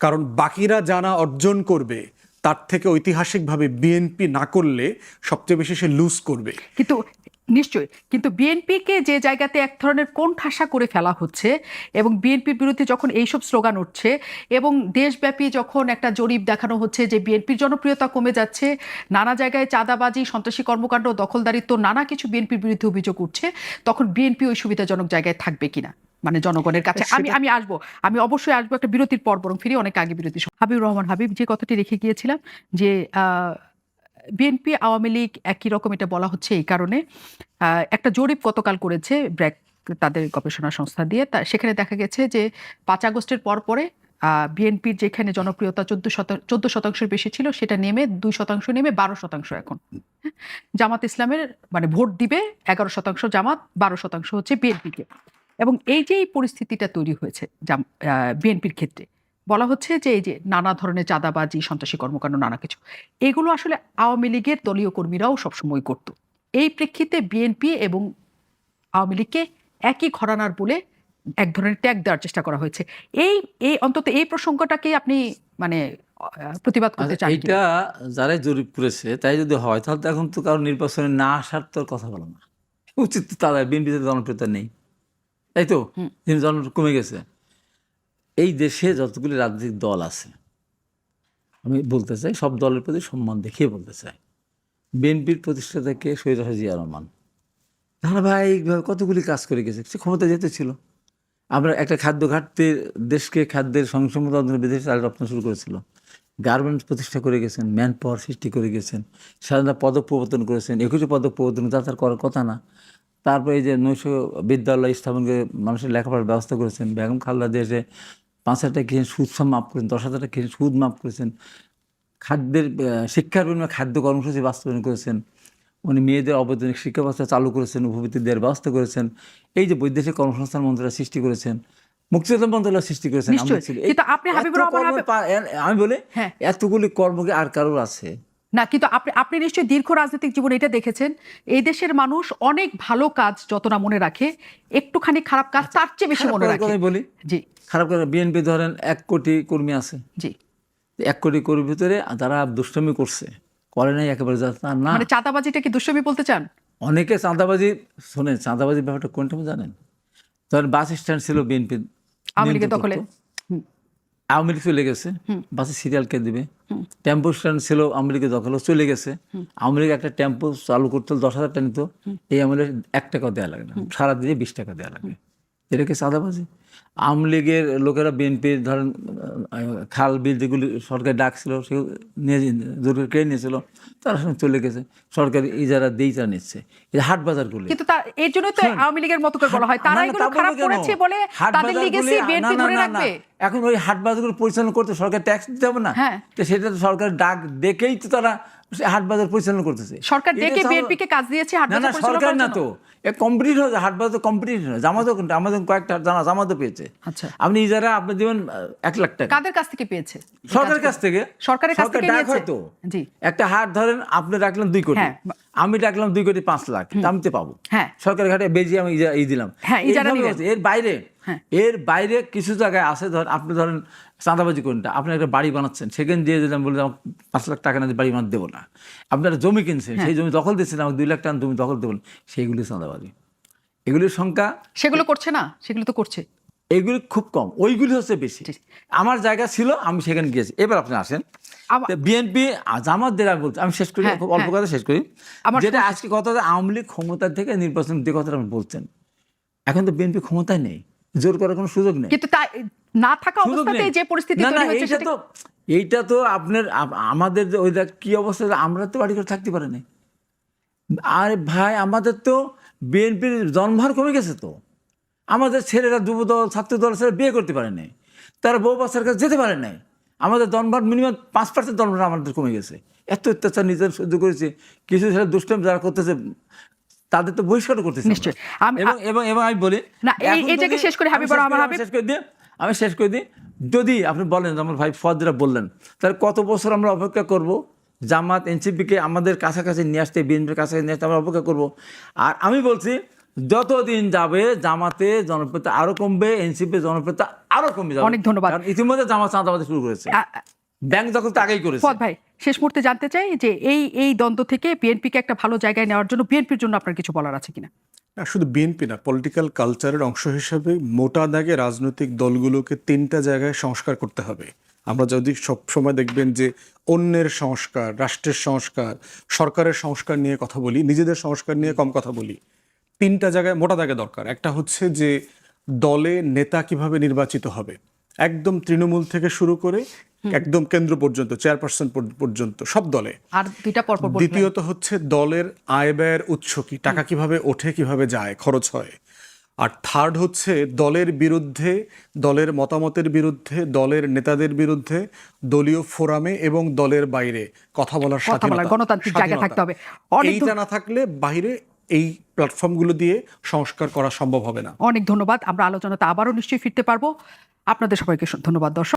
কারণ বাকিরা জানা অর্জন করবে তার থেকে ঐতিহাসিকভাবে বিএনপি না করলে সবচেয়ে বেশি সে লুজ করবে। কিন্তু নিশ্চয়ই, কিন্তু বিএনপিকে যে জায়গাতে এক ধরনের কোণঠাসা করে ফেলা হচ্ছে এবং বিএনপির বিরুদ্ধে যখন এইসব স্লোগান উঠছে এবং দেশব্যাপী যখন একটা জরিপ দেখানো হচ্ছে যে বিএনপির জনপ্রিয়তা কমে যাচ্ছে, নানা জায়গায় চাঁদাবাজি, সন্ত্রাসী কর্মকাণ্ড, দখলদারিত্ব, নানা কিছু বিএনপির বিরুদ্ধে অভিযোগ উঠছে, তখন বিএনপি ওই সুবিধাজনক জায়গায় থাকবে কিনা মানে জনগণের কাছে। আমি আসবো, আমি অবশ্যই আসবো একটা বিরতির পর, বরং ফিরে অনেক আগে বিরতি। হাবিবুর রহমান হাবিব, যে কথাটি রেখে গিয়েছিলাম যে বিএনপি আওয়ামী লীগ একই রকম, এটা বলা হচ্ছে এই কারণে একটা জরিপ গতকাল করেছে ব্র্যাক, তাদের গবেষণা সংস্থা দিয়ে, সেখানে দেখা গেছে যে 5 আগস্টের পরে বিএনপির যেখানে জনপ্রিয়তা 14% বেশি ছিল সেটা নেমে 2% নেমে 12% এখন। জামাত ইসলামের মানে ভোট দিবে 11% জামাত, 12% হচ্ছে বিএনপিকে। এবং এই যে এই পরিস্থিতিটা তৈরি হয়েছে বিএনপির ক্ষেত্রে, বলা হচ্ছে যে এই যে নানা ধরনের চাঁদাবাজি, সন্ত্রাসী কর্মকাণ্ড, নানা কিছু, এগুলো আসলে আওয়ামী লীগের দলীয় কর্মীরাও সবসময় করত। এই প্রেক্ষিতে বিএনপি এবং আওয়ামী লীগকে একই ঘরানার বলে এক ধরনের ট্যাগ দেওয়ার চেষ্টা করা হয়েছে। এই অন্তত এই প্রসঙ্গটাকে আপনি মানে প্রতিবাদ করতে চান? এইটা যারাই জরিপ করেছে তাই যদি হয় তাহলে তো এখন তো কারো নির্বাচনে না আসার তো কথা বলো না, উচিত তো তাদের বিএনপিতে জনপ্রিয়তা নেই, তাই তো, জনপ্রিয়তা কমে গেছে। এই দেশে যতগুলি রাজনৈতিক দল আছে আমি বলতে চাই সব দলের প্রতি সম্মান দেখিয়ে বলতে চাই, বিএনপির প্রতিষ্ঠাতা কে? শহীদ জিয়া রহমান ধারাবাহিকভাবে কতগুলি কাজ করে গেছে, সে ক্ষমতা যেতে ছিল। আমরা একটা খাদ্য ঘাটতির দেশকে খাদ্যের সংসম্মত বিদেশে চাল রপ্তানি শুরু করেছিল, গার্মেন্টস প্রতিষ্ঠা করে গেছেন, ম্যান পাওয়ার সৃষ্টি করে গেছেন, স্বাধীনতা পদক প্রবর্তন করেছেন, 21 পদক প্রবর্তন, তা তার করার কথা না। তারপরে এই যে 900 বিদ্যালয় স্থাপন করে মানুষের লেখাপড়ার ব্যবস্থা করেছেন, বেগম খালেদা জিয়া 5,000 টাকা কিনে সুদ মাফ করেছেন, 10,000 টাকা কিনে সুদ মাফ করেছেন, খাদ্যের শিক্ষার বিনিময়ে খাদ্য কর্মসূচি বাস্তবায়ন করেছেন, উনি মেয়েদের অবৈতনিক শিক্ষা ব্যবস্থা চালু করেছেন, উপবৃত্তি দেওয়ার ব্যবস্থা করেছেন, এই যে বৈদেশিক কর্মসংস্থান মন্ত্রণালয় সৃষ্টি করেছেন, মুক্তিযোদ্ধা মন্ত্রণালয় সৃষ্টি করেছেন। আমি বলি এতগুলি কর্মকে আর কারোর আছে না, কিন্তু আপনি নিশ্চয়ই দীর্ঘ রাজনৈতিক জীবনে এটা দেখেছেন, এই দেশের মানুষ অনেক ভালো কাজ যত না মনে রাখে, একটুখানি খারাপ কাজ তার চেয়ে বেশি মনে রাখে। বলি জি, খারাপ করে বিএনপি ধরেন 1 কোটি কর্মী আছে, জি, 1 কোটি কর্মীর ভিতরে যারা দুষ্টামি করছে, করে নাই একেবারে না, মানে চাঁদাবাজিটা কি দুষ্টামি বলতে চান? অনেকে চাঁদাবাজি, শোনেন চাঁদাবাজির ব্যাপারটা কোনটা জানেন? ধরেন বাস স্ট্যান্ড ছিল বিএনপি, আওয়ামী লীগের দখলে, আওয়ামী লীগ চলে গেছে, বাসে সিরিয়াল কে দিবে? টেম্পো স্ট্যান্ড ছিল আওয়ামী লীগের দখলে, চলে গেছে। আওয়ামী লীগ একটা টেম্পো চালু করতে 10,000 টাকা নিত, এই আওয়ামী লীগ 1 টাকা দেওয়া লাগে না, সারাদিনে 20 টাকা দেওয়া লাগে। এটা কি চাঁদাবাজি? আওয়ামী লীগের লোকেরা বিএনপির ধরেন খাল বিল যেগুলি সরকার ডাকছিল সেগুলো নিয়ে জরুরি কেড়ে নিয়েছিল, তারা সঙ্গে চলে গেছে, সরকারি ইজারা দিয়েই তারা নিচ্ছে। এই হাট বাজারগুলি, কিন্তু এর জন্য তো আওয়ামী লীগের মতো করে বলা হয় তারা এগুলো খারাপ করেছে বলে তাদের লিগেসি বিএনপি ধরে রাখবে। এখন ওই হাট বাজারগুলো পরিচালনা করতে সরকার ট্যাক্স দিতে হবে না? তো সেটা তো সরকার ডাক দেখেই তো তারা হাট বাজার পরিচালনা করতেছে। সরকার ডেকে বিএনপি কে কাজ দিয়েছে হাট বাজার পরিচালনা করার জন্য। সরকার না তো, এ কম্পিটিট হয়েছে, হাট বাজার কম্পিটিট হয়, জামাতও আমাদের কয়েকটা জামাতও পেয়েছে। আচ্ছা, আপনি ইজারা আপনি দিবেন 1 লাখ টাকা, কাদের কাছ থেকে পেয়েছে? সরকারের কাছ থেকে। সরকারের কাছ থেকে নিয়েছে। হয়তো জি, একটা হাট ধরেন আপনি রাখলেন 2 কোটি, আমি রাখলাম 2 কোটি 5 লাখ, আমি তো পাবো সরকারের ঘাটে বেজি আমি দিলাম। এর বাইরে কিছু জায়গায় আছে, ধরেন আপনি ধরেন চাঁদাবাজি কোনটা, আপনি একটা বাড়ি বানাচ্ছেন, সেখানে দিয়ে দিলাম, বললাম 5 লাখ টাকা না দিয়ে বাড়ি বানাতে দেবো না। আপনারা জমি কিনছেন, সেই জমি দখল দিচ্ছেন, আমাকে 2 লাখ টাকা জমি দখল দেবেন, সেইগুলি চাঁদাবাজি। এগুলির সংখ্যা সেগুলো করছে না, সেগুলো তো করছে, এগুলি খুব কম, ওইগুলি হচ্ছে বেশি। আমার জায়গা ছিল, আমি সেখানে গিয়েছি। এবার আপনি আসেন বিএনপি জামাতদের, আমি বলছি, আমি শেষ করি, খুব অল্প কথা শেষ করি, যেটা আজকে কথা আওয়ামী লীগ ক্ষমতার থেকে নির্বাচন যে কথাটা আপনি বলছেন, এখন তো বিএনপি ক্ষমতায় নেই, জোর করার কোনো সুযোগ নেই। কিন্তু তা না থাকা অবস্থাতে যে পরিস্থিতি তৈরি হয়েছে, এইটা তো আপনার আমাদের ওই কি অবস্থা, আমরা তো বাড়ি করে থাকতে পারি না। আর ভাই আমাদের তো বিএনপির জনভার কমে গেছে, তো আমাদের ছেলেরা যুবদল ছাত্রদল ছেলে বিয়ে করতে পারে নাই, তারা বউ বাচ্চার কাছে যেতে পারে নাই। আমাদের জনভার মিনিমাম 5% জনভার আমাদের কমে গেছে। এত অত্যাচার নিজের সহ্য করেছে, কিছু ছেলে দুষ্টামি যারা করতেছে তাদের তো বহিষ্কার করতেছে। এবং আমি বলি আমি শেষ করে দিই, যদি আপনি বলেন আমার ভাই ফজরা বললেন, তাহলে কত বছর আমরা অপেক্ষা করব জামাত এনসিপিকে আমাদের কাছাকাছি নিয়ে আসতে, বিএনপির কাছাকাছি নিয়ে আসতে আমরা অপেক্ষা করব। আর আমি বলছি যতদিন যাবে জামাতে জনপ্রিয়তা আরো কমবে, এনসিপি জনপ্রিয়তা আরো কমবে যাবে। অনেক ধন্যবাদ। ইতিমধ্যে জামাত চাঁদাবাজি শুরু করেছে, ব্যাংক দখল তো আগেই করেছে। ভাই শেষ মুহূর্তে জানতে চাই যে এই দ্বন্দ্ব থেকে বিএনপিকে একটা ভালো জায়গায় নেওয়ার জন্য বিএনপির জন্য আপনার কিছু বলার আছে কিনা? না, শুধু বিএনপি না, পলিটিক্যাল কালচারের অংশ হিসেবে মোটা দাগে রাজনৈতিক দলগুলোকে 3টা জায়গায় সংস্কার করতে হবে। আমরা যদি সবসময় দেখবেন যে অন্যের সংস্কার, রাষ্ট্রের সংস্কার, সরকারের সংস্কার নিয়ে কথা বলি, নিজেদের সংস্কার নিয়ে কম কথা বলি। 3টা জায়গায় মোটা দাগে দরকার। একটা হচ্ছে যে দলে নেতা কিভাবে নির্বাচিত হবে, একদম তৃণমূল থেকে শুরু করে একদম কেন্দ্র পর্যন্ত, চেয়ারপারসন পর্যন্ত সব দলে। আর দুইটা পরপর বলবেন। দ্বিতীয়ত হচ্ছে দলের আয় ব্যয়ের উৎস কি, টাকা কিভাবে ওঠে, কিভাবে যায়, খরচ হয়। আর থার্ড হচ্ছে দলের বিরুদ্ধে, দলের মতামতের বিরুদ্ধে, দলের নেতাদের বিরুদ্ধে দলীয় ফোরামে এবং দলের বাইরে কথা বলার স্বাধীনতা, গণতান্ত্রিক জায়গা থাকতে হবে। এইটা না থাকলে বাইরে এই প্ল্যাটফর্মগুলো দিয়ে সংস্কার করা সম্ভব হবে না। অনেক ধন্যবাদ। আমরা আলোচনাতে আবারও নিশ্চয়ই ফিরতে পারবো। আপনাদের সবাইকে ধন্যবাদ দর্শক।